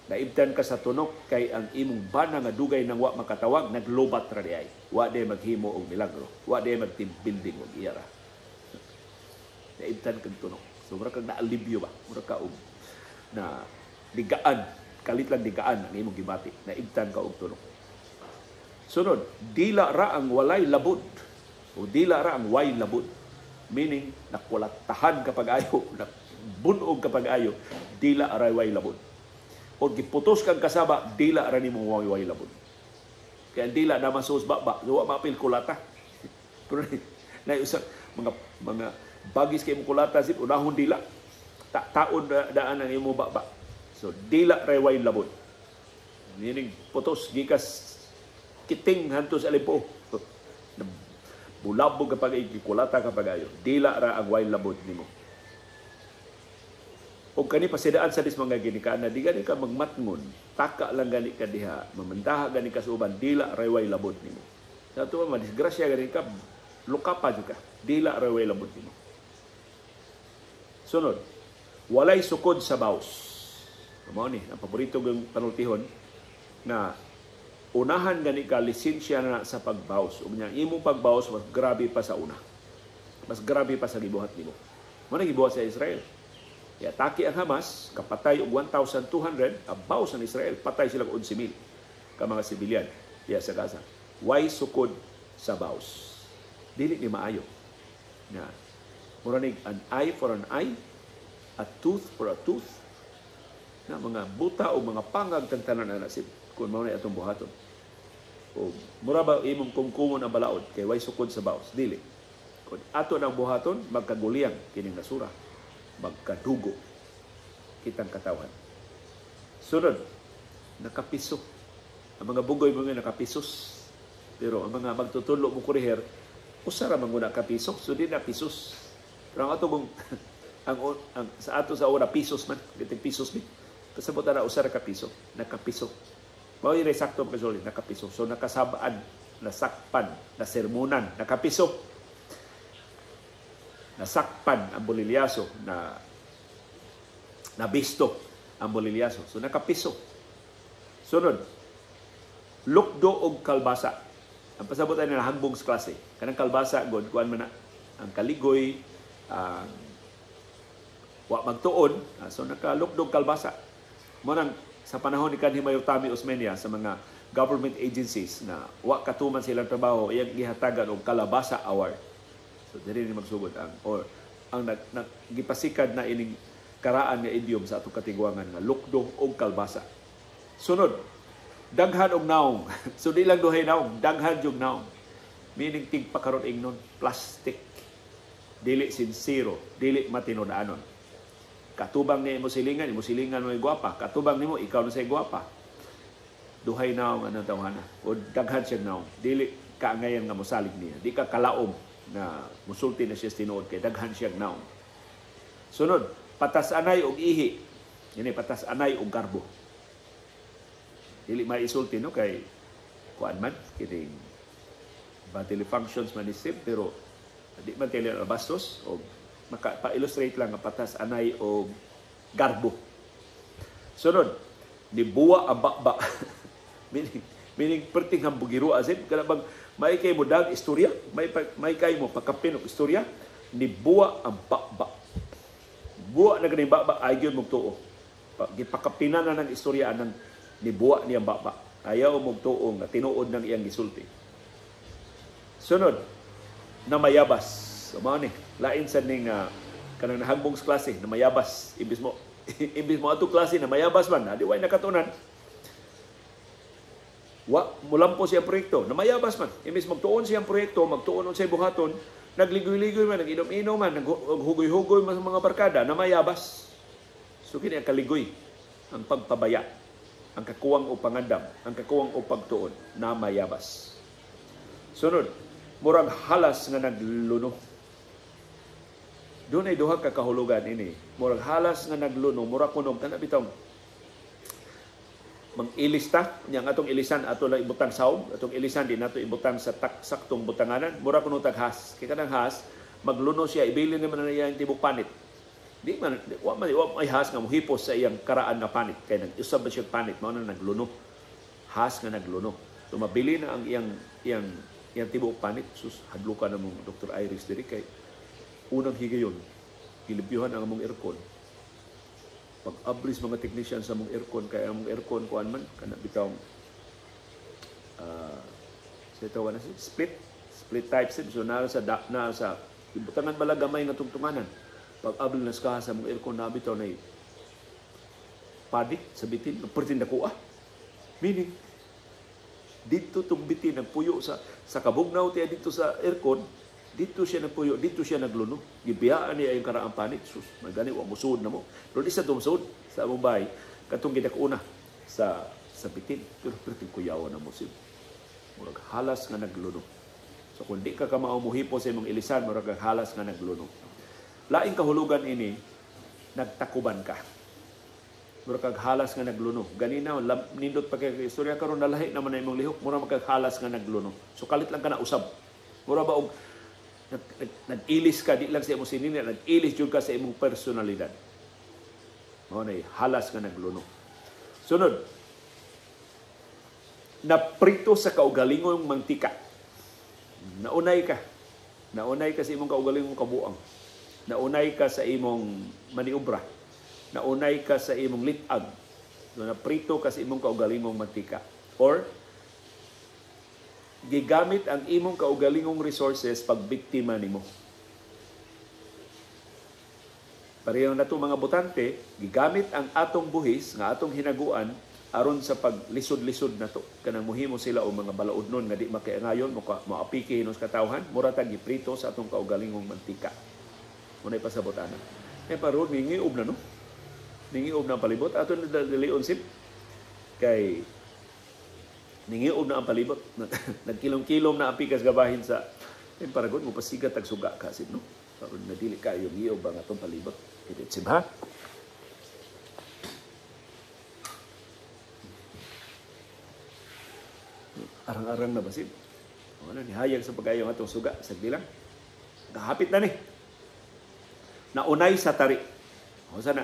Naibtan ka sa tunok kay ang imong bana nga dugay nang wa makatawag naglobat ra diay. Wa day maghimo og milagro. Wa day mag-team building og iyara. Naibtan kag tunok. So mura kag naalibyo ba? Mura ka og na digaan, kalit lang digaan ang imong gibati. Naibtan ka og tunok. Sunod, dila ra ang walay labod. O dila ra ang way labod. Meaning, nakulatahan kapag ayo, bunog kapag ayo, dila aray way labod. O giputos kang kasaba, dila ra nimo way labod. Kaya dila naman sus baba, duwa mapil kulata. Pero na usap mga bagis kay mo kulata sip unahon dila. Taon daan ang imo baba. So dila ra way labod. Meaning putos gikas kiting hantos alipo. Bulabog kapag ikikulata kapag ayo. Dila ra ang way labod nimo. O kani pasidaan sa dis mga ginikaana, di gani ka magmatngon, taka lang gani ka diha, mamandaha gani ka sa uban, dila rayway labod nimo. Sa ito madisgrasya gani ka, lukapa ka, dila rayway labod nimo. Sunod, walay sukod sa baos. Mao ni ang paborito ng panultihon na unahan gani ka lisensya na sa pagbaos. Ug nya imong pagbaos mas grabe pa sa una. Mas grabe pa sa gibuhat nimo. Mao na gibuhat sa Israel. Iatake ang Hamas, kapatay og 1,200, abaw sa Israel, patay sila 11,000 ka mga sibilyan diya sa Gaza. Why sukod sa baos? Dili ni maayo. Na muranig an eye for an eye, a tooth for a tooth. Na mga buta o mga pangag kang tanan na nasib kung mao na atong buhaton. O mura ba imong kumkumon ang balaod kay why sukod sa baos? Dili. Kung ato nang buhaton, magkaguliyang kining nasura. Magkadugo kitang katawan. Sunod, nakapiso. Ang mga bugoy mga nakapisos. Pero ang mga magtutulo mo kuriher, usara man muna kapiso, so di na pisos. Pero ang ato mong, sa ato sa ora, pisos man, giting pisos din. Kasabot na usara kapiso, nakapiso. Mao yung sakto pagkasuli, nakapiso. So nakasabaan, nasakpan, nasermunan, nakapiso. Nasakpan ang bolilyaso, nabisto ang bolilyaso. So nakapiso. Sunod, lukdo og kalbasa. Ang pasabot ay na hangbong sa klase. Kanang kalbasa, god, kuan man na, ang kaligoy, wa magtuon, so nakalukdo og kalbasa. Munang sa panahon ni kanhi Mayor Tami Osmeña sa mga government agencies na wa katuman silang trabaho, iyang gihatagan og kalabasa award. So diri ni magsugod ang gipasikad na ining karaan nga idiom sa atong katigwangan nga lukdo og kalbasa. Sunod, daghan og naong. So di lang duhay naong, daghan jud naong. Meaning tig pakaron ingnon, plastic. Dili sincero, dili matinud-anon. Katubang ni imo silingan mo gwapa. Katubang nimo ikaw na say gwapa. Duhay naong anang tawhana. O daghan siya naong. Dili kaangayan nga mosalig niya. Di ka kalaom na musulti na siya tinuod kay daghan siyang naong. Sunod, patas anay og ihi. Ini patas anay og garbo. Dili may isulti no kay kuan man kining bodily functions man isip pero di man tili bastos o maka-illustrate lang nga patas anay og garbo. Sunod, nibuwa ang bakba. meaning perting hambugiro asip kana bang may kay mo dag istorya, may kay mo pakapin og istorya, nibuwa ang bakba. Buwa na ganing bakba ay gyud magtuo. Gipakapinan na ng istorya anang nibuwa niya bakba. Ayaw magtuo nga tinuod ng iyang gisulti. Sunod, na mayabas. So mao ni, lain sa ning kanang nahagbong klase na mayabas. Imbis mo ato klase na mayabas man, di way nakatunan. Mulampo siyang proyekto, na mayabas man. Imbis magtuon siyang proyekto, magtuon sa buhaton, nagligoy-ligoy man, naginom-inom man, naghugoy-hugoy man sa mga barkada, na mayabas. So kini ang kaligoy, ang pagpabaya, ang kakuwang o pangandam, ang kakuwang o pagtuon, na mayabas. Sunod, murag halas nga nagluno. Doon ay duha ka kahulugan ini. Murag halas nga nagluno, murag kunog, kana bitong mang-ilista, niyang atong ilisan ato lang ibutang saog, atong ilisan din nato ibutang sa saktong butanganan, mura kuno taghas. Kaya kanang has, magluno siya, ibilin naman na niya yung tibok panit. Wa may has nga mohipos sa iyang karaan nga panit kay nag-usab ba siya panit mao na nagluno. Has nga nagluno. So mabili na ang iyang tibuok panit. Sus hadlukan na mong Dr. Iris diri kay unang higayon gilibyuhan ang among aircon. Pag-abris mga technician sa among aircon kay among aircon kuan man kana bitaw split type so na sa ibutangan bala gamay nga tungtunganan. Pag-abli na sa mong aircon na bitaw na padik sa bitin pertin dako meaning dito tong bitin nagpuyo sa kabugnaw tiya dito sa aircon dito siya nagpuyo dito siya nagluno gibiyaan niya yung karaang panit sus magani wa musud na mo pero di sa tumsud sa among bay katong gidakuna sa bitin pero pertin kuyaw na mo sim murag halas nga nagluno so kung di ka kamao muhipo sa imong ilisan murag halas nga nagluno. Laing kahulugan ini, nagtakuban ka. Mura kag halas nga nagluno. Ganina, nindot pa kay istorya karon nalahi naman na imong lihok, mura magkaghalas nga nagluno. So kalit lang ka na usab. Mura ba og nag-ilis ka, di lang sa imong sinina, nag-ilis jud ka sa imong personalidad. Mao na halas nga nagluno. Sunod, naprito sa kaugalingong mantika. Naunay ka sa imong kaugalingong kabuang. Naunay ka sa imong maniobra. Naunay ka sa imong litag. So, naprito ka sa imong kaugalingong mantika. Or, gigamit ang imong kaugalingong resources pag biktima nimo. Pareho na ito mga botante, gigamit ang atong buhis, nga atong hinaguan, aron sa paglisod-lisod na to. Kanang muhimo sila o mga balaudnon nga di makiangayon, maapiki hinos katawhan, mura tag giprito sa atong kaugalingong mantika. Munay pasabot ana. Pero ningiob na no. Ningiob na ang palibot ato na dalion sip kay ningiob na ang palibot. Nagkilom-kilom na ang pikas gabahin sa paragon mo pasigat tag suga kasi no. Karon nadili kayo ngiob ang atong palibot. Dili sip ha. Arang-arang na basin. Wala ni hayag sa pagayong atong suga sa bilang. Kahapit na ni. Naunay sa tari. O sana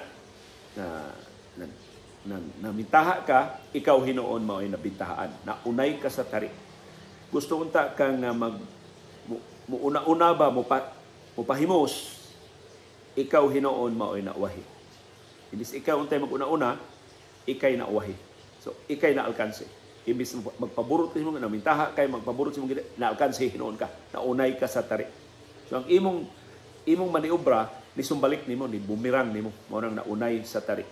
namintaha ka, ikaw hinuon mao ay nabintahaan. Naunay ka sa tari. Gusto unta kang muuna-una ba mupahimos, ikaw hinuon mao ay nauwahi. Imbis ikaw untay mag-una-una, ikay nauwahi. So ikay naalkanse. Imbis magpaburot mo namintaha kay magpaburot mo naalkanse hinuon ka. Naunay ka sa tari. So ang imong maniobra ni sumbalik nimo ni bumirang nimo mao nang naunay sa tari.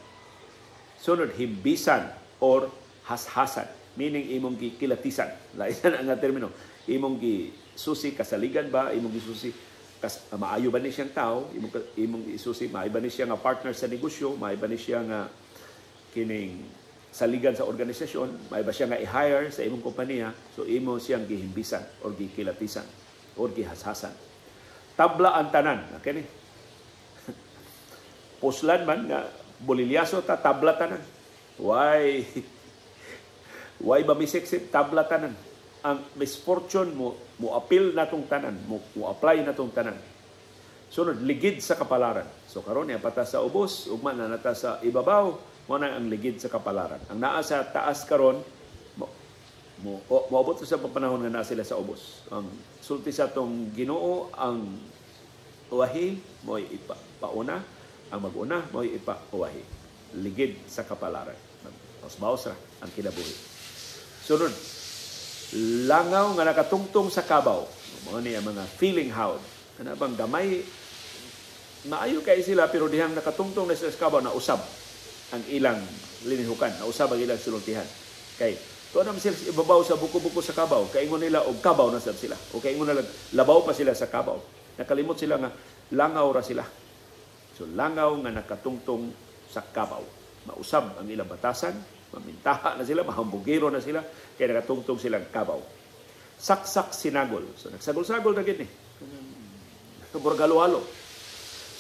Sunod himbisan or hashasan meaning imong gikilatisan. Lain na nga termino. Imong gisusi kasaligan ba, imong gisusi maayo ba ni siyang tao, imong gisusi maayo ba ni siya nga partner sa negosyo, maayo ba ni siya nga kining saligan sa organisasyon, maayo ba siya nga i-hire sa imong kompanya, so imo siyang gihimbisan or gikilatisan or gihashasan. Tabla ang tanan, okay ni? Puslan man nga bolilyaso ta tabla tanan. Why bamisik tabla tanan. Ang misfortune mo appeal natong tanan, mo apply natong tanan. Sunod ligid sa kapalaran. So karon ya pata sa ubos, ugma na nata sa ibabaw, mo na ang ligid sa kapalaran. Ang naa sa taas karon moabot sa panahon nga naa sila sa ubos. Ang sulti sa tong Ginoo ang uwahi mo ipauna, ang mag-una mo ipa-uwahi. Ligid sa kapalaran. Baos-baos ra ang kinabuhi. Sunod, langaw nga nakatungtong sa kabaw. Mga niya mga feeling hound. Kana bang gamay, maayo kay sila pero dihang nakatungtong na sa kabaw na usab ang ilang linihukan, na usab ang ilang sultihan. Kay tuwa naman sila ibabaw sa buko-buko sa kabaw, kaingon nila og kabaw na sab sila. O kaingon nila labaw pa sila sa kabaw. Nakalimot sila nga langaw ra sila. So langaw nga nakatungtong sa kabaw. Mausab ang ilang batasan, mamintaha na sila, mahambugiro na sila, kaya nakatungtong silang kabaw. Saksak sinagol. So nagsagol-sagol na gini. Borgalo-halo.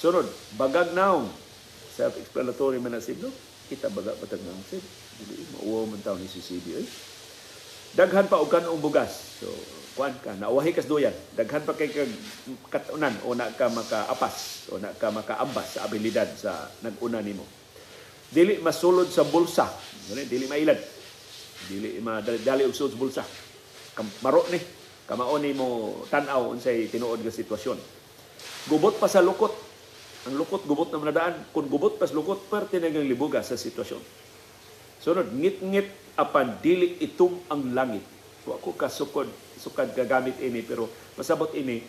Sunod, bagag naong. Self-explanatory man na sino. Kita baga patag naong sino. Mauwaw man tao ni si CB. Daghan pa og kanong bugas. So kuan ka, nauwahi kas duyan, daghan pa kay kag katunan o na ka makaapas o na ka makaambas sa abilidad sa nag-una nimo. Dili masulod sa bulsa, dili mailad. Dili madali og sulod sa bulsa. Maro ni, kamao ni mo tan-aw unsay tinuod nga sitwasyon. Gubot pa sa lukot. Ang lukot gubot na manadaan, kun gubot pas lukot parte na gang libuga sa sitwasyon. Sunod, ngit-ngit apan dili itum ang langit. Wa ko sukad gagamit ini, pero pasabot ini,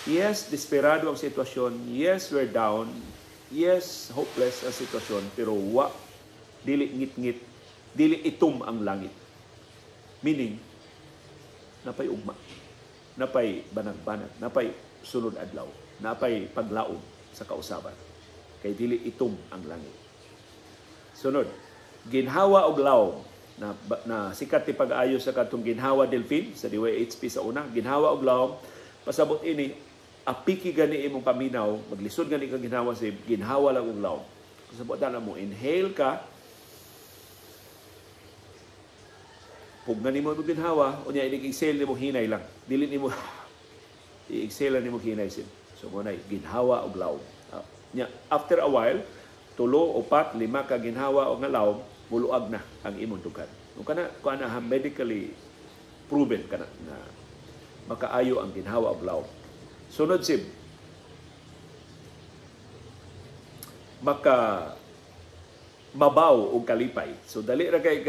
yes, desperado ang sitwasyon, yes, we're down, yes, hopeless ang sitwasyon, pero dili ngit-ngit, dili itum ang langit. Meaning, napay ugma, napay banag-banag, napay sunod adlaw, napay paglaom sa kausaban. Kay dili itum ang langit. Sunod, ginhawa og lawom, na sikat ti pag-ayo sa katong ginhawa delphin sa DYHP sa una, ginhawa og lawom, pasabot ini apiki gani imong paminaw, maglisod gani kang ginhawa sa ginhawa lang og lawom. Pasabot na mo, inhale ka, pugna nimo imong ginhawa, unya i-exhale nimo hinay lang, dili nimo i-exhale nimo hinay sin. So mo nay ginhawa og lawom. After a while, 3, 4, 5 ka ginhawa og nga lawom, muluag na ang imong dugan. Kung kana medically proven kana na makaayo ang ginhawa og lawom. Sunod sib, mabaw og kalipay. So dali ra kay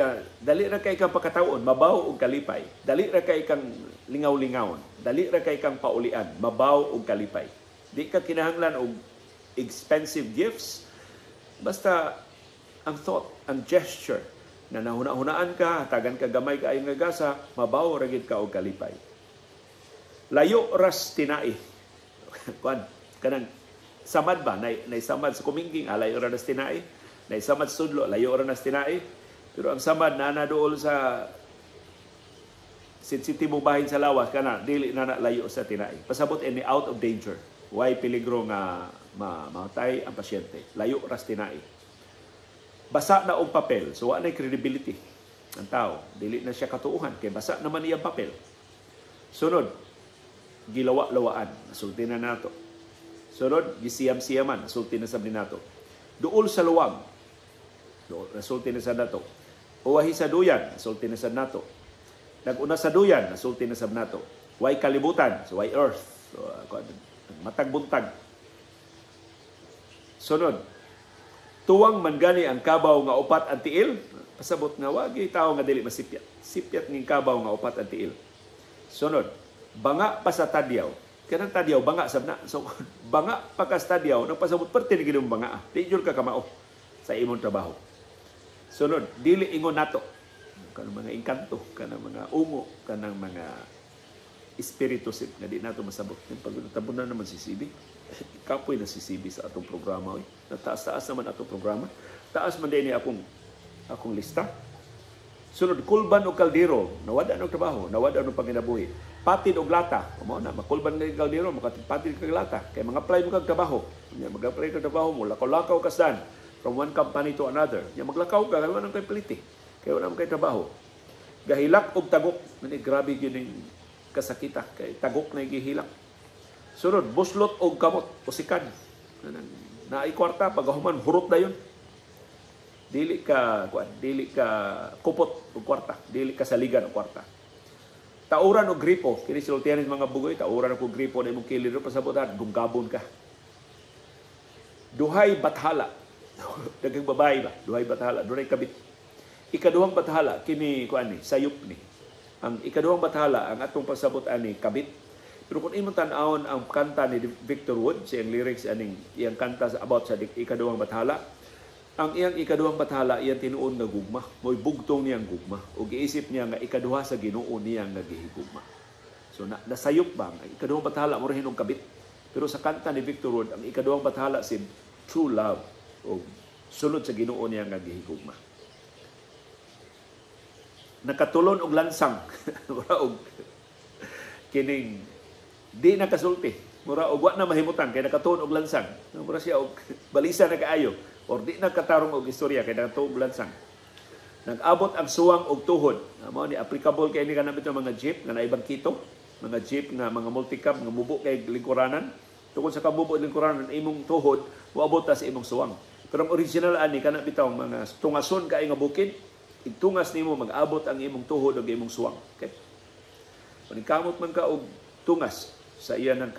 kang pakataon, mabaw og kalipay. Dali ra kay kang lingaw-lingawon. Dali ra kay kang paulian, mabaw og kalipay. Di ka kinahanglan og expensive gifts. Basta ang thought, ang gesture na nahuna-hunaan ka, hatagan ka gamay ka ayong gasa, mabaw ra gid ka og kalipay. Layo ras tinai. Kuan kanang samad ba nay samad sa kumingking layo ra nas tinai, nay samad sudlo layo ra nas tinai. Pero ang samad na dool sa sensitibong bahin sa lawas kana dili na layo sa tinai. Pasabot any out of danger. Why peligro nga mamatay ang pasyente. Layo ras tinai. Basa na og papel, so wala na credibility ang tao. Dili na siya katuuhan, kay basa naman iyang papel. Sunod, gilawa-lawaan, nasulti na nato. Sunod, gisiyam-siyaman, nasulti na sa nato. Duol sa luwag, nasulti na sa nato. Uwahi sa duyan, nasulti na sa nato. Nag-una sa duyan, nasulti na sa nato. Way kalibutan, so way earth. So, matag-buntag. Sunod, tuwang man gani ang kabaw nga upat ang tiil, pasabot nga wagi tao nga dili masipyat. Sipyat ng kabaw nga upat ang tiil. Sunod, banga pa sa tadyaw. Kanang tadyaw, banga sabna. So, banga pa ka sa tadyaw, nagpasabot parte ni ginong banga. Di yun ka kamao sa imong trabaho. Sunod, dili ingon nato. Kanang mga inkanto, kanang mga ungo, kanang mga espiritu nga di nato masabot. Yung pagtabunan naman si Sibi. Kapoy na si CB sa atong programa. Nataas-taas naman atong programa. Taas man din akong lista. Sunod, kulban o kaldero. Nawada ng trabaho. Nawada ng panginabuhi. Patid o lata. Makulban ng kaldero. Patid kag lata. Kaya mag-apply mo kag trabaho. Mag-apply kag trabaho mo. Lakaw-lakaw ka saan. From one company to another. Maglakaw ka. Kaya wala kay peliti. Kaya wala kay trabaho. Gahilak o tagok. Grabe yun yung kasakita. Kaya tagok na gihilak. Sunod, buslot o kamot o sikan. Naay kwarta, pagahuman, hurot na yun. Dili ka kupot o kwarta. Dili ka saligan o kwarta. Tauran o gripo. Kini silutianin mga bugoy, tauran o gripo na imong kilid. Pasabotan, gunggabon ka. Duhay bathala. Dagang babae ba? Duhay bathala. Duhay kabit. Ikaduhang bathala, kini sayop ni. Ang ikaduhang bathala, ang atong pasabot ani kabit. Pero kung imong tan-awon ang kanta ni Victor Wood, siyang lyrics aning iyang kanta about sa ikaduhang bathala, ang iyang ikaduhang bathala iyang tinuon nga gugma, mo'y bugtong niyang gugma, o giisip niya nga ikaduha sa Ginoo niyang nagihigugma. So nasayop ba ang ikaduhang bathala mo rin kabit. Pero sa kanta ni Victor Wood, ang ikaduhang bathala si true love o sulod sa Ginoo niyang nagihigugma. Nakatulon og lansang og kining di nakasulti. Mura og wa na mahimutan kay nakatuon og lansang. Mura siya og balisa na kaayo or di nakatarong og istorya kay nakatuon og lansang. Nag-abot ang suwang og tuhod. Mao ni applicable kay ni kanang mga jeep nga naibang kito. mga jeep nga mga multicab nga mubo kay lingkuranan. Tungkol sa kamubo lingkuranan imong tuhod moabot ta sa imong suwang. Pero ang original ani kana bitaw mga tungason kay nga bukid, igtungas nimo mag-abot ang imong tuhod ug imong suwang. Okay? Paningkamot man ka og tungas sa iya nang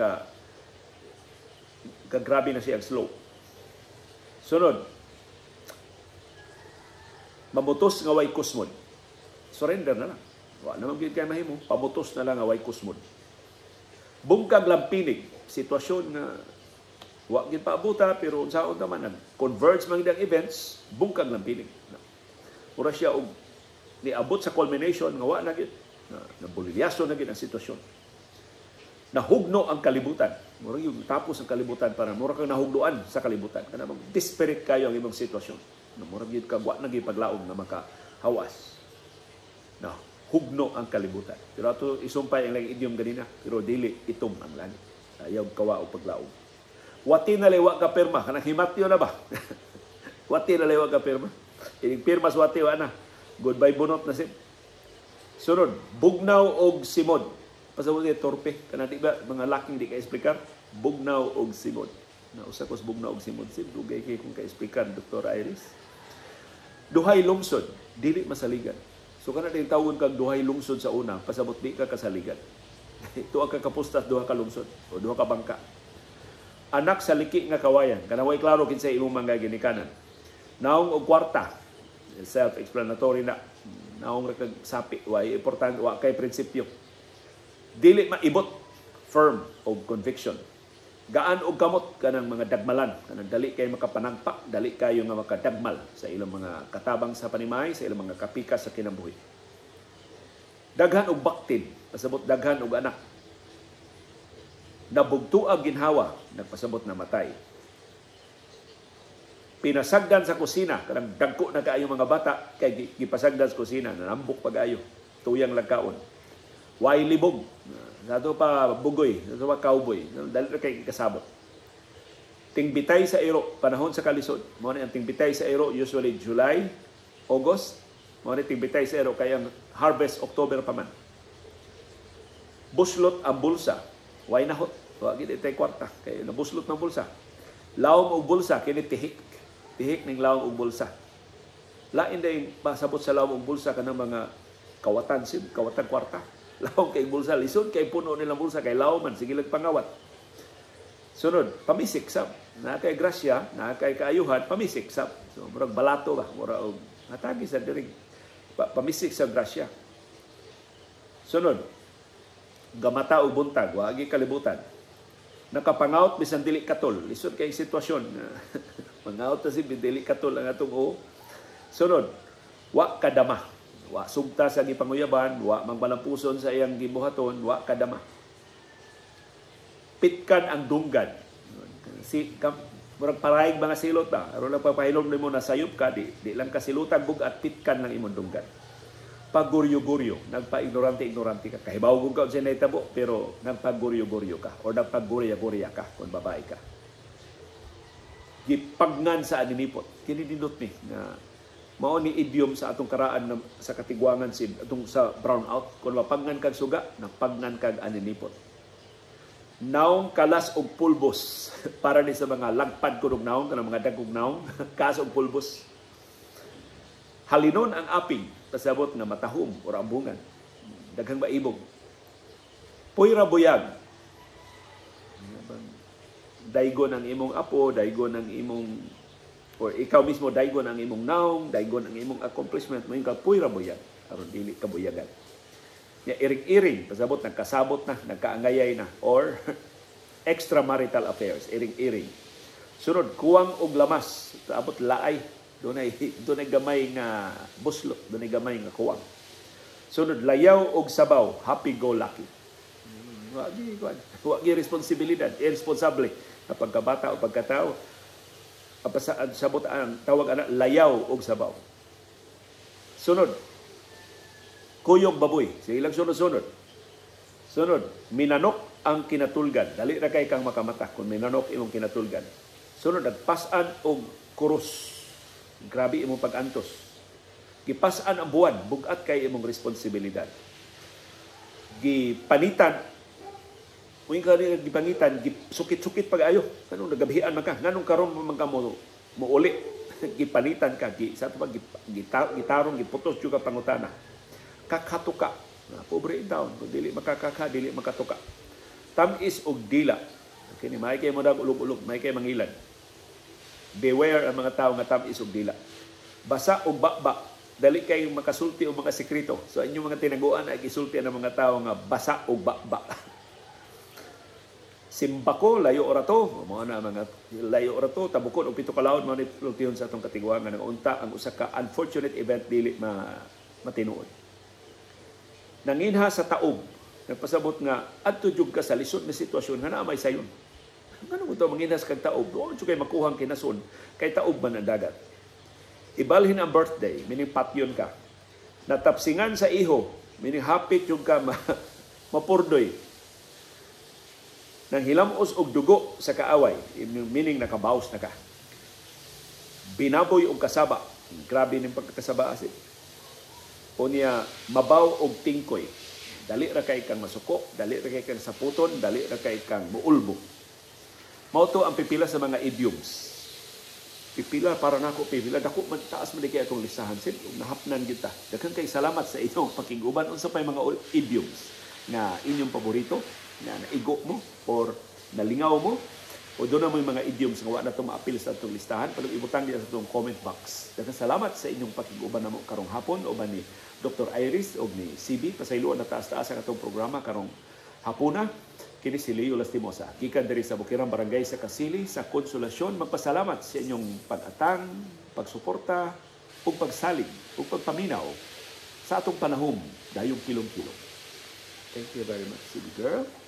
grabe na siya slow. Sunod, mamutos nga way kusmod. Surrender na lang. Wa naman gyud kay mahimo, pamutos na lang nga way kusmod. Bungkag lampinig, sitwasyon nga wa gyud paabuta pero unsaon naman converge man ang events, bungkag lampinig. Ura siya og niabot sa culmination nga wa na gyud na bolilyaso na gyud ang sitwasyon. Nahugno ang kalibutan. Mura yung tapos ang kalibutan para mura kang nahugduan sa kalibutan. Kana mag desperate kayo ang imong sitwasyon. Mura gyud ka wa na gyud paglaom na makahawas. Hugno ang kalibutan. Pero ato isumpay ang lang idiom ganina, pero dili itom ang langit. Ayaw kawa o paglaom. Wati na lewa ka perma, kanang himatyo na ba? Wati na lewa ka perma. Ining pirma sa wati wa na. Goodbye bunot na sim. Sunod, bugnaw og simod. Pasabot niya torpe. Kana di ba mga laking di ka explicar? Bugnaw og simod. Nausa ko sa bugnaw og simod. Sim, dugay kay kung ka-explicar, Dr. Iris. Duhay lungsod, dili masaligan. So kana din tawon kag duhay lungsod sa una, pasabot di ka kasaligan. Ito ang kakapustas duha ka lungsod o duha ka bangka. Anak sa liki nga kawayan, kana way klaro kinsay imong mga ginikanan. Naong og kwarta, self-explanatory na. Naong ra kag sapi, way importante wa kay prinsipyo. Dili maibot, firm og conviction. Gaan og kamot kanang mga dagmalan, kanang dali kay makapanangpak, dali kayo nga makadagmal sa ilang mga katabang sa panimay, sa ilang mga kapikas sa kinabuhi. Daghan og baktin, pasabot daghan og anak. Nabugtuag ginhawa, nagpasabot na matay. Pinasagdan sa kusina, kanang dagko na kaayo mga bata, kay gipasagdan sa kusina, nanambok pag-ayo, tuyang lagkaon. Way libog, nato pa bugoy, nato pa cowboy, dali na kay kasabot. Tingbitay sa iro, panahon sa kalisod. Mao ni ang tingbitay sa iro usually July, August. Mao ni tingbitay sa iro kay ang harvest October pa man. Buslot ang bulsa, way nahot, wa gid itay kwarta kay nabuslot ng bulsa. Lawom og bulsa kini tihik. Tihik ning lawom og bulsa. Lain day pasabot sa lawom og bulsa kanang mga kawatan kawatan kwarta. Laom kay bulsa, lisod kay puno nilang bulsa, kay laom man, sige lang pangawat. Sunod, pamisik sab. Na kay grasya, na kay kaayuhan, pamisik sab. So, murag balato ba? Murag natagi sa diring. Pamisik sa grasya. Sunod, gamata o buntag, wagi kalibutan. Nakapangawat bisan dili katol. Lisod kay sitwasyon. Mangawat na si dili katol ang atong o. Sunod, wa kadama. Wa sugta sa gipanguyaban, wa mangbalampuson sa iyang gibuhaton, wa kadama. Pitkan ang dunggad. Si murag paraig mga silot ba? Aron lang papahilom nimo na sayop ka di lang kasilutan bugat pitkan lang imong dunggad. Paguryo-guryo, nagpa-ignorante ka. Kahibaw kung ka sa naitabo, pero nagpaguryo-guryo ka o nagpagurya-gurya ka kung babae ka. Gipagnan sa aninipot. Kinidinot ni na mao ni idiom sa atong karaan sa katigwangan atong sa brownout. Kung mapagnan kag suga, napagnan kag aninipot. Naong kalas og pulbos para ni sa mga lagpad kunog naong kanang mga dagkog naong kalas og pulbos. Halinon ang aping pasabot nga matahom o rambungan. Daghang maibog. Puyra buyag. Daygon ang imong apo, daygon ang imong or ikaw mismo daygon ang imong naong, daygon ang imong accomplishment, mo yung kapuy rabuyag, aron dili kabuyagan. Ya iring-iring, pasabot nagkasabot na, nagkaangayay na, or extramarital affairs, iring-iring. Sunod, kuwang og lamas, abot laay, dunay gamay nga buslot, dunay gamay nga kuwang. Sunod, layaw og sabaw, happy-go-lucky. Wagi responsibilidad, irresponsable na pagkabata o pagkatao. Sabot ang tawag ana layaw og sabaw. Sunod, kuyog baboy. Sige lang sunod. Sunod, minanok ang kinatulgan. Dali ra kay kang makamata kung minanok imong kinatulgan. Sunod, nagpasan og kurus. Grabe imong pag-antos. Gipasan ang buwan, bugat kay imong responsibilidad. gipanitan Uy ka rin gipangitan, sukit-sukit pag-ayo. Kanong nagabihan man ka, nganong karon man ka mo uli. Gipanitan ka, sa ito pag gitarong, giputos yung pangutana. Kakatuka. Pobre down, kung dili makakaka, dili makatuka. Tamis og dila. Kini may kay mo dag ulog-ulog, may kay mangilan. Beware ang mga tao nga tamis og dila. Basa og bakbak. Dali kay makasulti og mga sekreto. So inyong mga tinaguan ay gisulti ang mga tao nga basa og bakbak. Simbako, layo orato, mga na mga layo orato, tabukon o pito kalawon, mga nitultiyon sa atong katiguan nga nag-unta ang usa ka unfortunate event dili matinuod. Nanginha sa taob, nagpasabot nga adto jud ka sa lisod na sitwasyon nga naa may sayon. Ngano mo to manginha sa kag taob, doon kay makuhang kinason kay taob man ang dagat. Ibalhin ang birthday, meaning patyon ka. Natapsingan sa iho, meaning hapit yung ka mapurdoy. Nang hilamos og dugo sa kaaway, meaning nakabawas na ka. Binaboy og kasaba, grabe ning pagkakasaba asin. O niya mabaw og tingkoy, dali ra kay kang masuko, dali ra kay kang saputon, dali ra kay kang muulbo. Mao to ang pipila sa mga idioms. Pipila para nako pipila dako man taas man kay atong listahan sin nahapnan kita. Daghang kay salamat sa inyong pakiguban unsa pay mga idioms nga inyong paborito na naigo mo or nalingaw mo o doon na mo yung mga idioms nga wala na ito ma-appeal sa itong listahan. Palong ibutang niya sa itong comment box. Daghang salamat sa inyong pakiguban na mo karong hapon o ba ni Dr. Iris o ni CB. Pasayloan na taas-taas ang itong programa karong hapuna. Kini si Leo Lastimosa. Gikan diri sa Bukirang Barangay sa Kasili sa Konsolasyon. Magpasalamat sa inyong pag-atang, pagsuporta, o pagsalig, o pagpaminaw sa atong panahon dayong kilong-kilong. Thank you very much, CB girl.